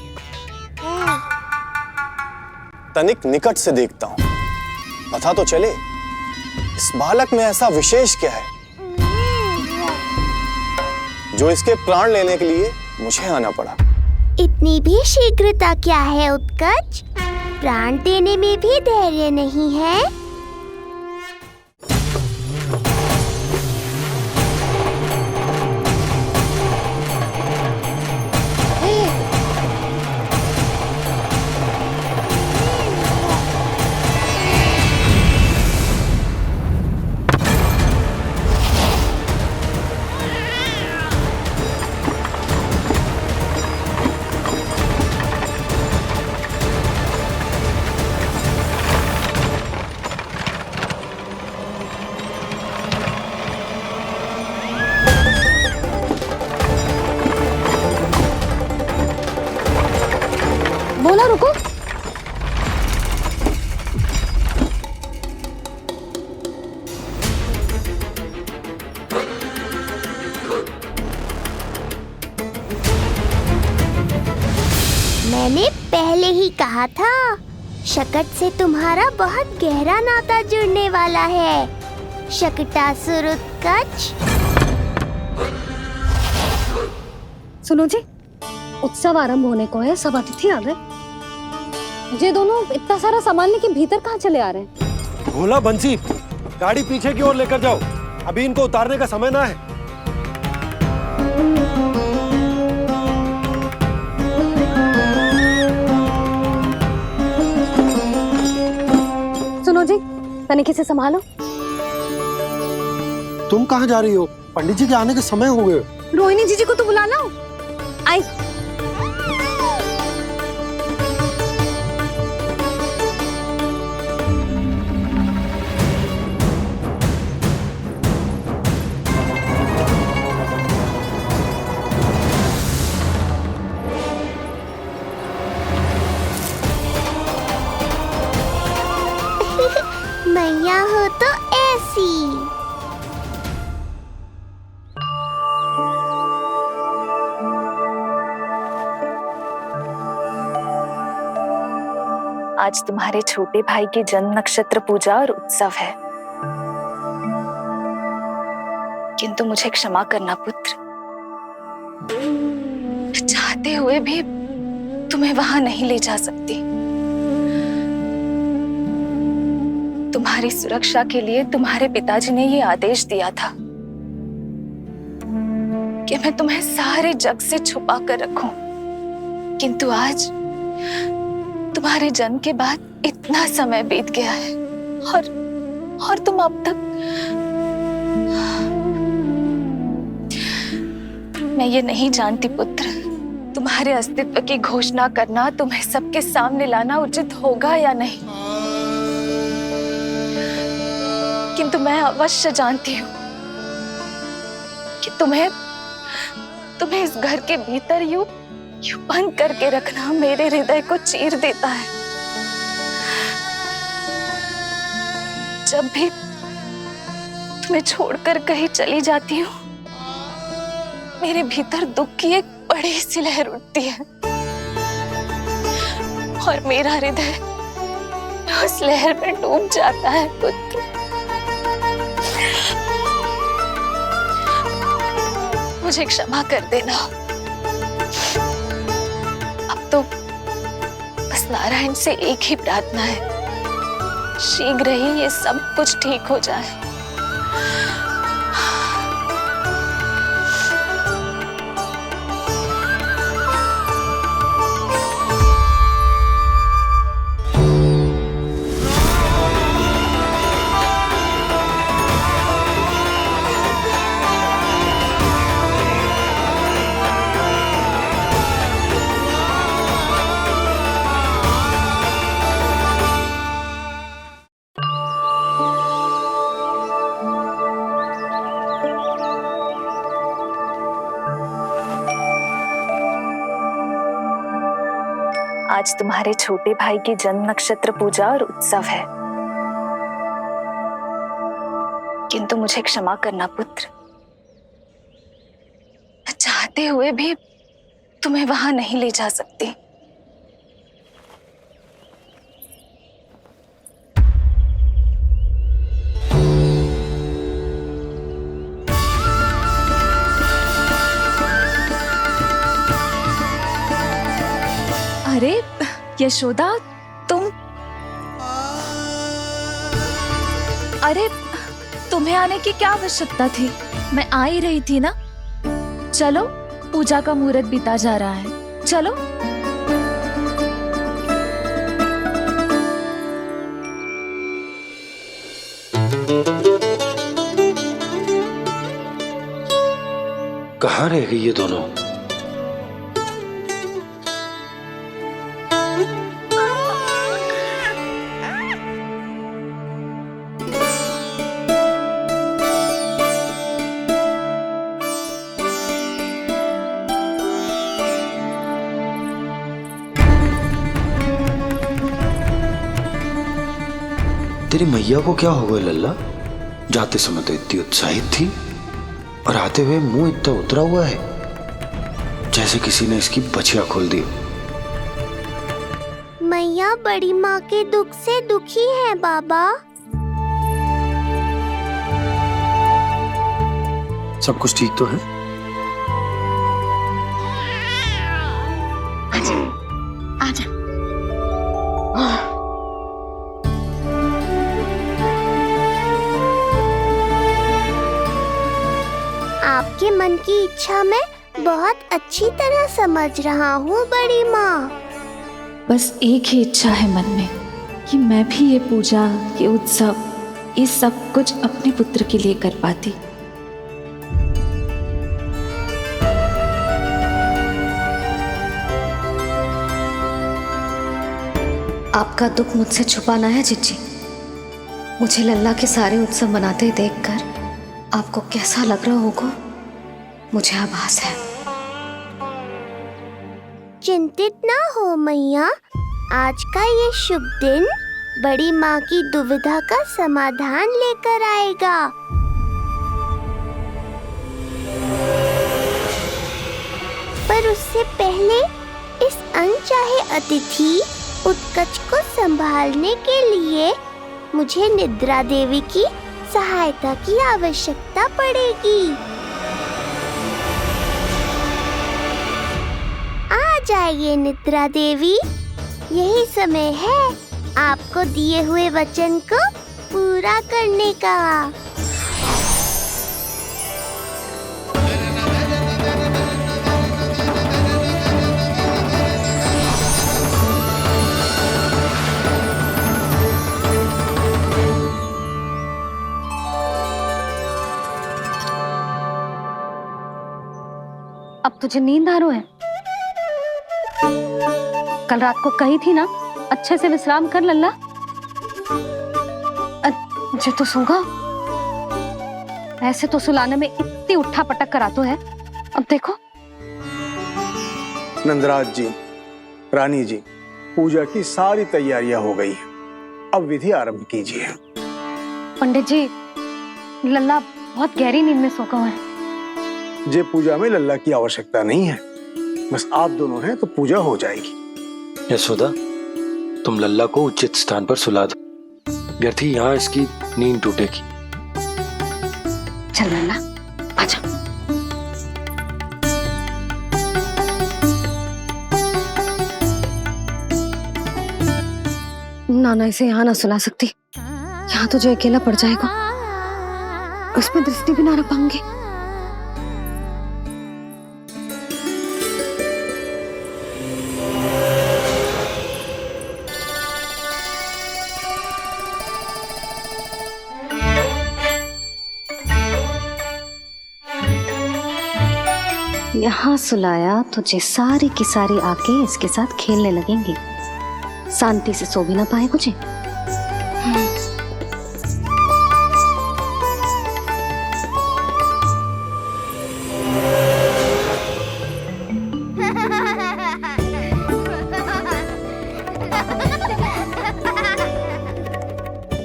S6: तनिक निकट से देखता हूं, पता तो चले इस बालक में ऐसा विशेष क्या है जो इसके प्राण लेने के लिए मुझे आना पड़ा।
S2: इतनी भी शीघ्रता क्या है उत्कच? प्राण देने में भी धैर्य नहीं है।
S3: बोला रुको।
S2: मैंने पहले ही कहा था, शकट से तुम्हारा बहुत गहरा नाता जुड़ने वाला है। शकटासुर उत्कच।
S3: सुनो जी, उत्सव आरंभ होने को है, सब अतिथि आ गए। ये दोनों इतना सारा सामान लेके भीतर कहाँ चले आ रहे हैं?
S12: भोला बंसी, गाड़ी पीछे की ओर लेकर जाओ, अभी इनको उतारने का समय ना है।
S3: सुनो जी, तनिके से संभालो।
S12: तुम कहाँ जा रही हो? पंडित जी के आने के समय हो गए।
S3: रोहिणी जीजी को तो बुला लो। आई।
S2: मैया हो तो ऐसी।
S17: आज तुम्हारे छोटे भाई की जन्म नक्षत्र पूजा और उत्सव है, किंतु मुझे क्षमा करना पुत्र। चाहते हुए भी तुम्हें वहां नहीं ले जा सकती। तुम्हारी सुरक्षा के लिए तुम्हारे पिताजी ने ये आदेश दिया था कि मैं तुम्हें सारे जग से छुपा कर रखूं, किंतु आज तुम्हारे जन्म के बाद इतना समय बीत गया है और तुम अब तक। मैं ये नहीं जानती पुत्र, तुम्हारे अस्तित्व की घोषणा करना, तुम्हें सबके सामने लाना उचित होगा या नहीं, किंतु मैं अवश्य जानती हूँ कि तुम्हें इस घर के भीतर यूं बंद करके रखना मेरे हृदय को चीर देता है। जब भी तुम्हें छोड़कर कहीं चली जाती हूँ, मेरे भीतर दुख की एक बड़ी सी लहर उठती है और मेरा हृदय उस लहर में डूब जाता है पुत्र। मुझे क्षमा कर देना। अब तो बस नारायण से एक ही प्रार्थना है, शीघ्र ही ये सब कुछ ठीक हो जाए। आज तुम्हारे छोटे भाई की जन्म नक्षत्र पूजा और उत्सव है, किंतु मुझे क्षमा करना पुत्र। चाहते हुए भी तुम्हें वहां नहीं ले जा सकती। अरे यशोदा, तुम? अरे तुम्हें आने की क्या आवश्यकता थी? मैं आ ही रही थी ना। चलो, पूजा का मुहूर्त बीता जा रहा है, चलो।
S12: कहाँ रह गई ये दोनों?
S18: तेरी मैया को क्या हो गया लल्ला? जाते समय तो इतनी उत्साहित थी और आते हुए मुंह इतना उतरा हुआ है जैसे किसी ने इसकी बचिया खोल दी।
S2: मैया बड़ी माँ के दुख से दुखी है बाबा।
S18: सब कुछ ठीक तो है?
S2: आजा। आपके मन की इच्छा मैं बहुत अच्छी तरह समझ रहा हूँ बड़ी माँ।
S17: बस एक ही इच्छा है मन में कि मैं भी ये पूजा, ये उत्सव, ये सब कुछ अपने पुत्र के लिए कर पाती।
S3: आपका दुख मुझसे छुपाना है जिज्जी। मुझे लल्ला के सारे उत्सव मनाते देखकर आपको कैसा लग रहा होगा, मुझे आभास है।
S2: चिंतित ना हो मैया, आज का ये शुभ दिन बड़ी माँ की दुविधा का समाधान लेकर आएगा। पर उससे पहले इस अनचाहे अतिथि उत्कच को संभालने के लिए मुझे निद्रा देवी की सहायता की आवश्यकता पड़ेगी। आ जाइए निद्रा देवी, यही समय है आपको दिए हुए वचन को पूरा करने का।
S3: अब तुझे नींद आ रही है? कल रात को कही थी ना अच्छे से विश्राम कर लल्ला। जो तो सोगा, ऐसे तो सुलाने में इतनी उठा पटक करा तो है। अब देखो।
S10: नंदराज जी, रानी जी, पूजा की सारी तैयारियां हो गई हैं। अब विधि आरंभ कीजिए।
S3: पंडित जी, लल्ला बहुत गहरी नींद में सो गया है।
S10: जे पूजा में लल्ला की आवश्यकता नहीं है, बस आप दोनों हैं तो पूजा हो जाएगी।
S18: यशोदा, तुम लल्ला को उचित स्थान पर सुला दो, व्यर्थी यहाँ इसकी नींद टूटेगी।
S3: चल लल्ला, आजा। नाना इसे यहाँ ना सुला सकती, यहाँ तो जो अकेला पड़ जाएगा, उसमें दृष्टि भी ना रख पाऊंगी। यहाँ सुलाया तो जे सारी की सारी आके इसके साथ खेलने लगेंगी, शांति से सो भी ना पाए कुछ।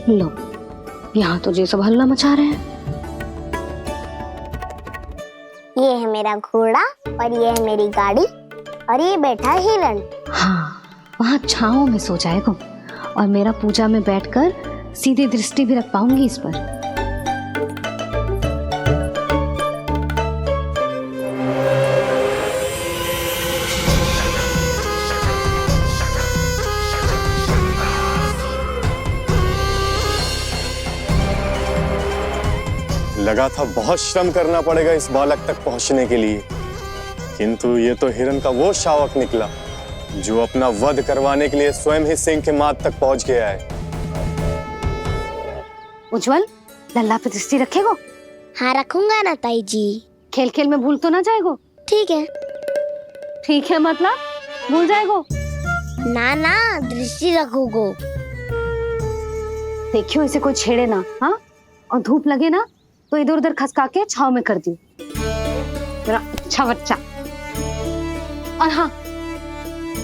S3: लो, यहाँ तो जे सब हल्ला मचा रहे हैं।
S2: ये है मेरा घोड़ा और ये है मेरी गाड़ी और ये बैठा हिरण।
S3: हाँ, वहाँ छांव में सो जाएगा और मेरा पूजा में बैठकर सीधी दृष्टि भी रख पाऊंगी इस पर।
S6: लगा था बहुत श्रम करना पड़ेगा इस बालक तक पहुंचने के लिए, किंतु ये तो हिरण का वो शावक निकला जो अपना वध करवाने के लिए स्वयं ही सिंह के माथ तक पहुंच गया है।
S3: उज्जवल, लल्ला पे दृष्टि रखेगो?
S2: हाँ रखूंगा ना ताई जी।
S3: खेल खेल में भूल तो ना जाएगो?
S2: ठीक है।
S3: ठीक है मतलब भूल जाएगो?
S2: ना ना, दृष्टि रखोगो।
S3: देखियो इसे कोई छेड़े ना, हाँ? और धूप लगे ना तो इधर उधर खसका के छाव में कर दी। मेरा अच्छा बच्चा। और हाँ,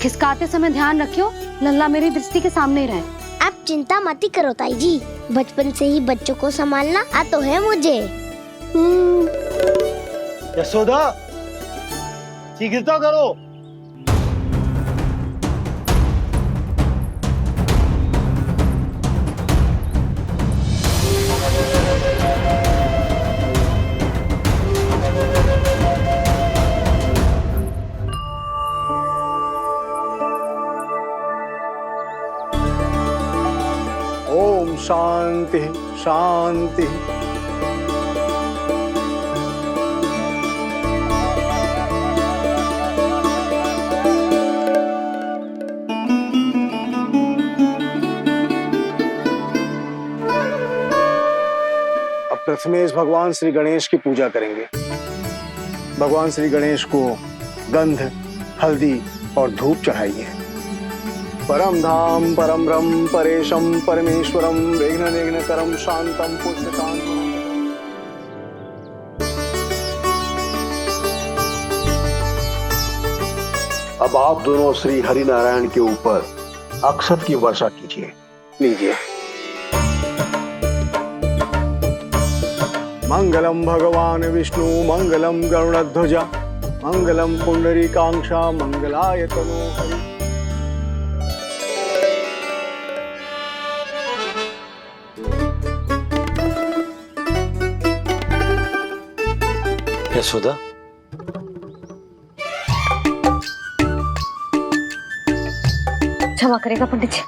S3: खिसकाते समय ध्यान रखियो लल्ला मेरी दृष्टि के सामने ही रहे।
S2: आप चिंता मत करो ताई जी, बचपन से ही बच्चों को संभालना आता है मुझे।
S12: यशोदा, शीघ्रता करो।
S10: ओम शांति शांति। अब प्रथमेश भगवान श्री गणेश की पूजा करेंगे। भगवान श्री गणेश को गंध, हल्दी और धूप चढ़ाइए। परम धाम परम ब्रह्म परेशम परमेश्वरम विघ्न निघ्नकरम शांतम पुष्टकांतम।
S12: अब आप दोनों श्री हरि नारायण के ऊपर अक्षत की वर्षा कीजिए।
S10: लीजिए। मंगलम भगवान विष्णु मंगलम गरुड़ध्वजा मंगलम पुंडरीकांक्षा मंगलाय तनो हरि।
S18: यशोदा,
S3: क्षमा करेगा पंडित जी।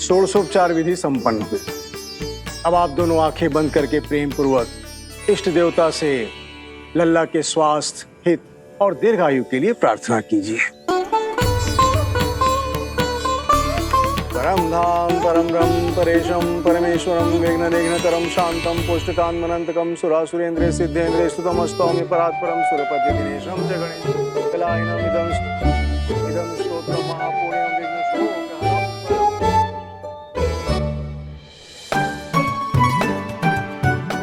S10: षोडशोपचार विधि संपन्न हुई। अब आप दोनों आंखें बंद करके प्रेम पूर्वक इष्ट देवता से लल्ला के स्वास्थ्य, हित और दीर्घायु के लिए प्रार्थना कीजिए। परम धाम परम ब्रह्म परेशम परमेश्वरम विघ्ननिघ्नकरम शांतम पुष्टकान्मनंतकम सुरासुरेन्द्र सिद्धेन्द्र स्तुतम स्तौमि परात्परम सुरपति दिनेशम च गणेश कलायनम इदं स्तोत्रम महापुण्यम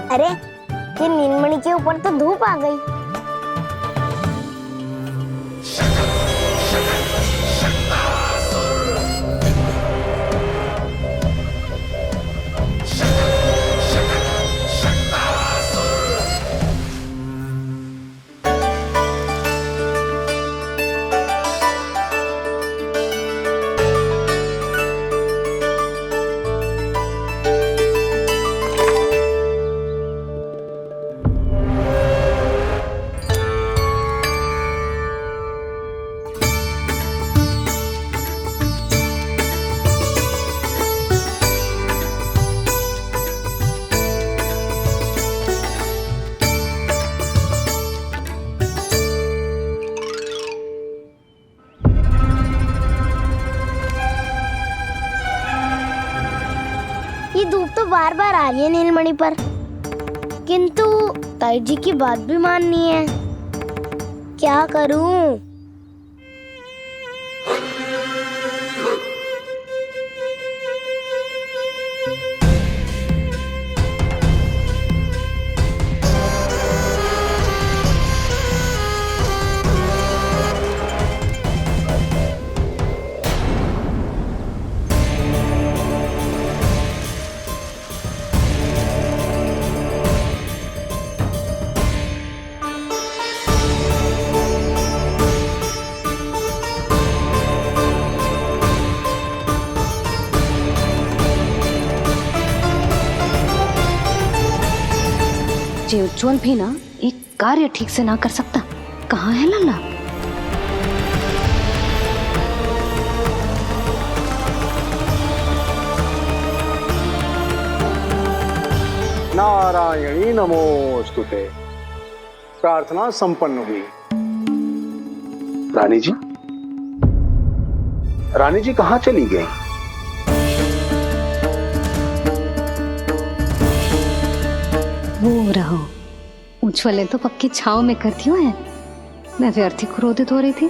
S2: अरे ये नीलमणि के ऊपर तो धूप आ गई। ये धूप तो बार बार आ रही है नीलमणि पर, किंतु ताई जी की बात भी माननी है। क्या करूं?
S3: जे उज्जवल भी ना एक कार्य ठीक से ना कर सकता। कहाँ है लल्ला?
S10: नारायणी नमोस्तुते। प्रार्थना संपन्न हुई। रानी जी, रानी जी कहाँ चली गई?
S3: वो रहो, उज्जवल तो पक्की छाव में करती है। मैं व्यर्थ ही क्रोधित हो रही थी।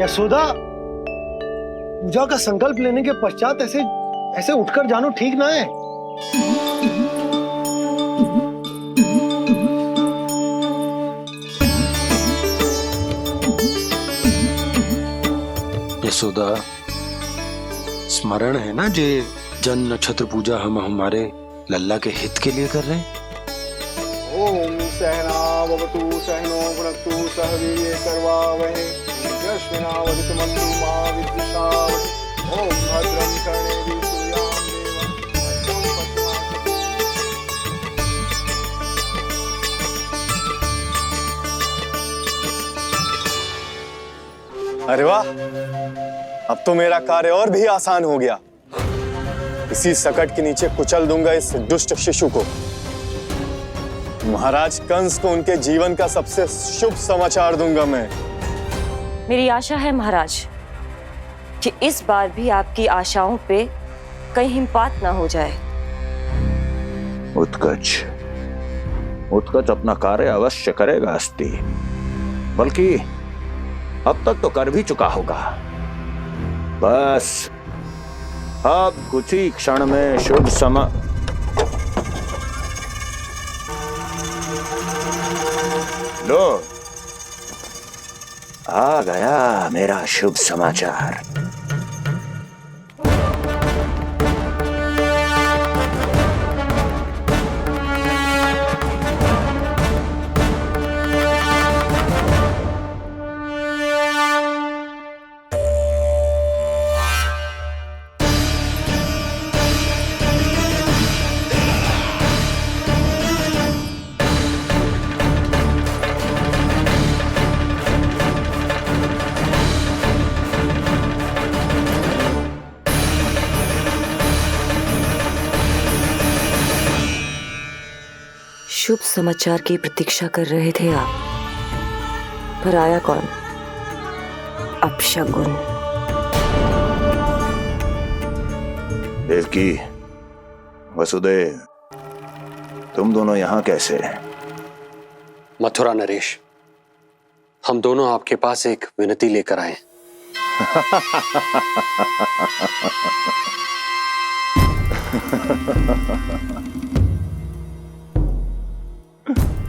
S12: यशोदा, पूजा का संकल्प लेने के पश्चात ऐसे उठकर जानो ठीक ना है।
S18: यशोदा, स्मरण है ना जे जन नक्षत्र पूजा हम हमारे लल्ला के हित के लिए कर रहे हैं।
S10: ओम सहनावतु सहनो भुनक्तु सह वीर्यं करवावहै यस्मिनावदितमस्तु मा विद्विषावहै। ओम भद्रं कर्णेभिः सूर्यां देवं।
S6: अरे वाह, अब तो मेरा कार्य और भी आसान हो गया। इसी सकट के नीचे कुचल दूंगा इस दुष्ट शिशु को। महाराज कंस को उनके जीवन का सबसे शुभ समाचार दूंगा मैं।
S11: मेरी आशा है महाराज कि इस बार भी आपकी आशाओं पे कहीं हिमपात ना हो जाए।
S7: उत्कच अपना कार्य अवश्य करेगा अस्ति, बल्कि अब तक तो कर भी चुका होगा। बस अब कुछ ही क्षण में शुभ समय। लो, आ गया मेरा शुभ समाचार।
S11: शुभ समाचार की प्रतीक्षा कर रहे थे आप, पर आया कौन? अपशगुन।
S6: देवकी, वसुदेव, तुम दोनों यहाँ कैसे?
S13: मथुरा नरेश, हम दोनों आपके पास एक विनती लेकर आए।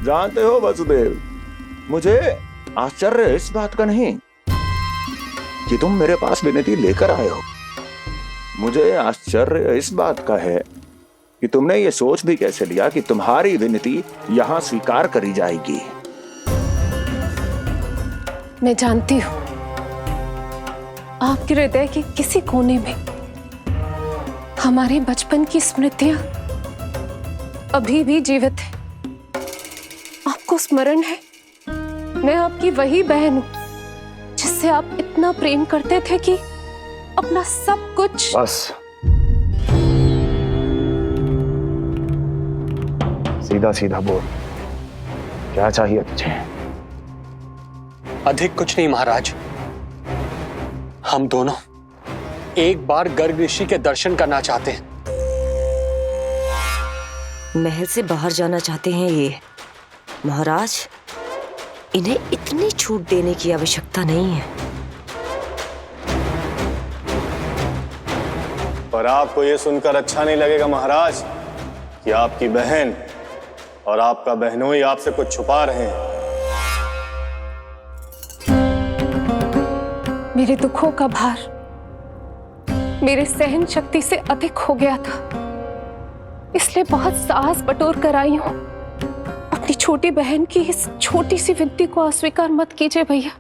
S6: जानते हो वसुदेव, मुझे आश्चर्य इस बात का नहीं कि तुम मेरे पास विनती लेकर आए हो। मुझे आश्चर्य इस बात का है कि तुमने ये सोच भी कैसे लिया कि तुम्हारी विनती यहां स्वीकार करी जाएगी।
S5: मैं जानती हूँ आपके हृदय के किसी कोने में हमारे बचपन की स्मृतियां अभी भी जीवित है। आपको स्मरण है, मैं आपकी वही बहन हूं जिससे आप इतना प्रेम करते थे कि अपना सब कुछ।
S7: बस, सीधा सीधा बोल, क्या चाहिए तुझे?
S13: अधिक कुछ नहीं महाराज, हम दोनों एक बार गर्ग ऋषि के दर्शन करना चाहते हैं।
S11: महल से बाहर जाना चाहते हैं ये महाराज, इन्हें इतनी छूट देने की आवश्यकता नहीं है।
S6: पर आपको यह सुनकर अच्छा नहीं लगेगा महाराज कि आपकी बहन और आपका बहनोई आपसे कुछ छुपा रहे हैं।
S5: मेरे दुखों का भार मेरे सहन शक्ति से अधिक हो गया था, इसलिए बहुत साहस बटोर कर आई हूं। अपनी छोटी बहन की इस छोटी सी विनती को अस्वीकार मत कीजिए भैया।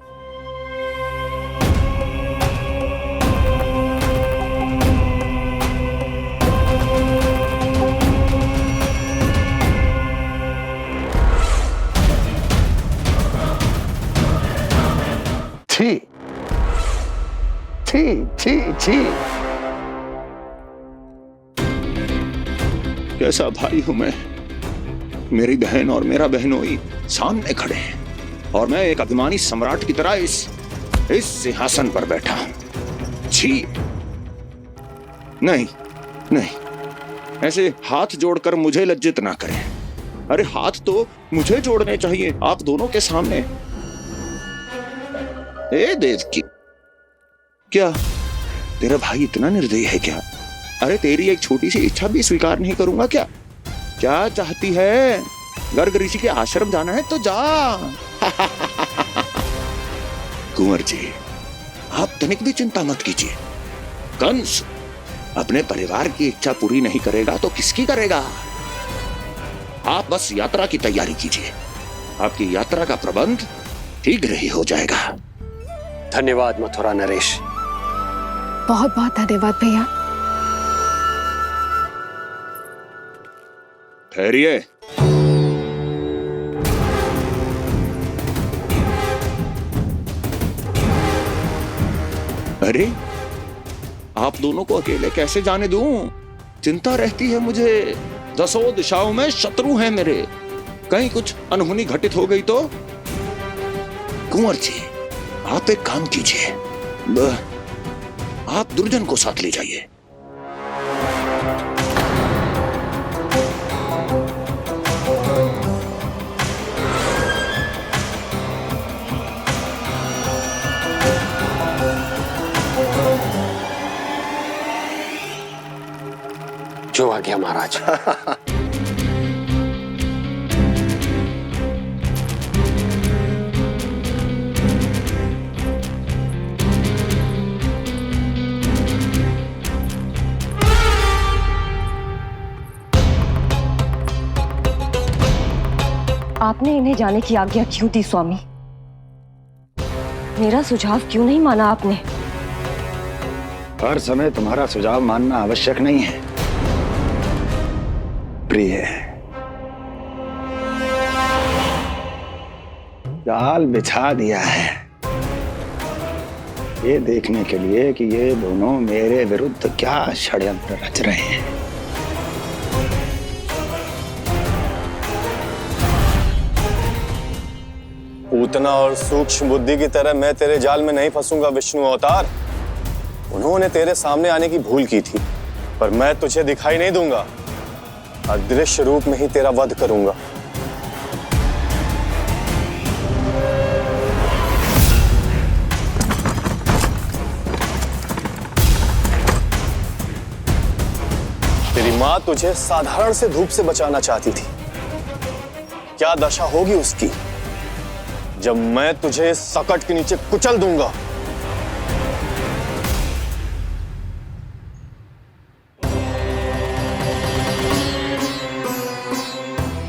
S7: छी छी छी छी,
S6: कैसा भाई हूं मैं? मेरी बहन और मेरा बहनोई सामने खड़े हैं और मैं एक अभिमानी सम्राट की तरह इस सिंहासन पर बैठा हूं। छी, नहीं नहीं, ऐसे हाथ जोड़कर मुझे लज्जित ना करें। अरे हाथ तो मुझे जोड़ने चाहिए आप दोनों के सामने। ए देवकी, क्या तेरा भाई इतना निर्दयी है क्या? अरे तेरी एक छोटी सी इच्छा भी स्वीकार नहीं करूंगा क्या? क्या चाहती है? गर्ग ऋषि के आश्रम जाना है तो जा। कुंवर जी, आप तनिक भी चिंता मत कीजिए। कंस अपने परिवार की इच्छा पूरी नहीं करेगा तो किसकी करेगा? आप बस यात्रा की तैयारी कीजिए, आपकी यात्रा का प्रबंध शीघ्र ही हो जाएगा।
S13: धन्यवाद मथुरा नरेश।
S5: बहुत बहुत धन्यवाद भैया।
S6: ठहरिए। अरे आप दोनों को अकेले कैसे जाने दूं? चिंता रहती है मुझे। दसों दिशाओं में शत्रु हैं मेरे, कहीं कुछ अनहोनी घटित हो गई तो? कुंवर जी, आप एक काम कीजिए, आप दुर्जन को साथ ले जाइए।
S13: जो आ गया महाराज।
S11: आपने इन्हें जाने की आज्ञा क्यों दी स्वामी? मेरा सुझाव क्यों नहीं माना आपने?
S9: हर समय तुम्हारा सुझाव मानना आवश्यक नहीं है प्रिय। जाल बिछा दिया है ये देखने के लिए कि ये दोनों मेरे विरुद्ध क्या षड्यंत्र रच रहे हैं।
S6: पूतना और सूक्ष्म बुद्धि की तरह मैं तेरे जाल में नहीं फंसूंगा विष्णु अवतार। उन्होंने तेरे सामने आने की भूल की थी, पर मैं तुझे दिखाई नहीं दूंगा। अदृश्य रूप में ही तेरा वध करूंगा। तेरी मां तुझे साधारण से धूप से बचाना चाहती थी। क्या दशा होगी उसकी जब मैं तुझे सकट के नीचे कुचल दूंगा।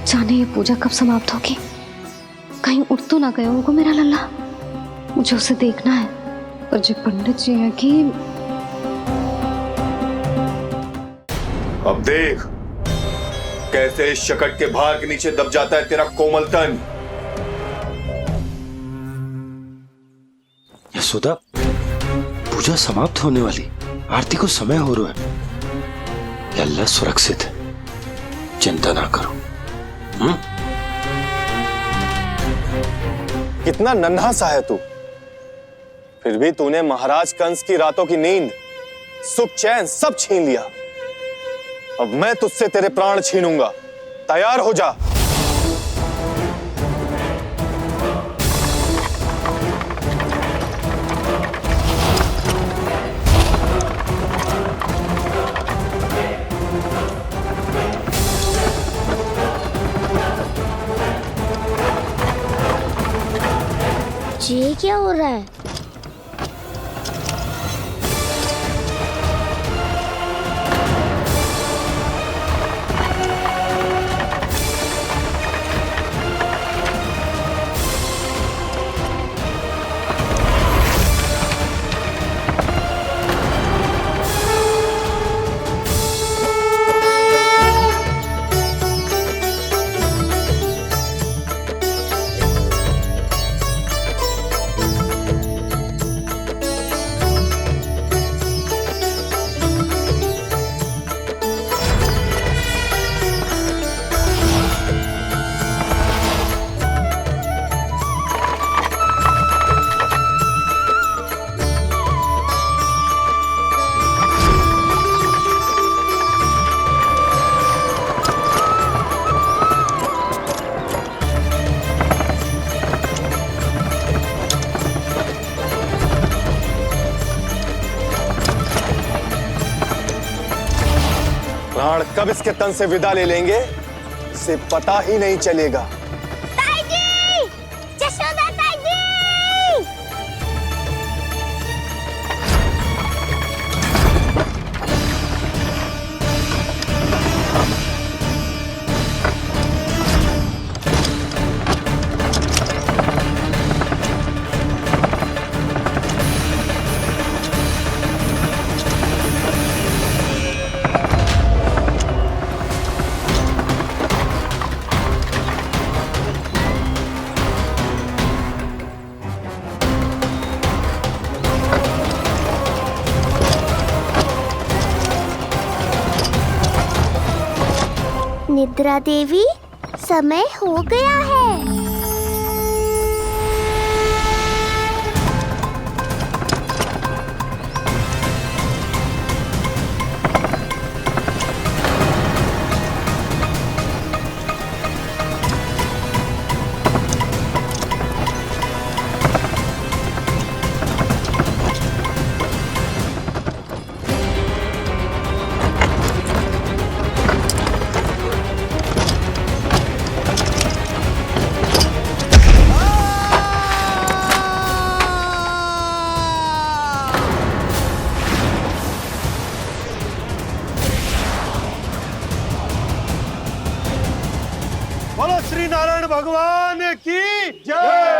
S3: जाने ये पूजा कब समाप्त होगी? कहीं उठ तो ना गया होगा मेरा लल्ला। मुझे उसे देखना है। पर जो पंडित जी है कि
S6: अब देख कैसे इस शकट के भार के नीचे दब जाता है तेरा कोमल तन।
S18: यशोदा, पूजा समाप्त होने वाली, आरती को समय हो रहा है। लल्ला सुरक्षित है, चिंता ना करो।
S6: कितना नन्हा सा है तू, फिर भी तूने महाराज कंस की रातों की नींद, सुख चैन सब छीन लिया। अब मैं तुझसे तेरे प्राण छीनूंगा। तैयार हो जा।
S2: ये क्या हो रहा है?
S6: प्राण कब इसके तन से विदा ले लेंगे इसे पता ही नहीं चलेगा।
S2: ताई जी! जशोदा ताई जी! निद्रा देवी, समय हो गया है।
S12: नारायण भगवान की जय।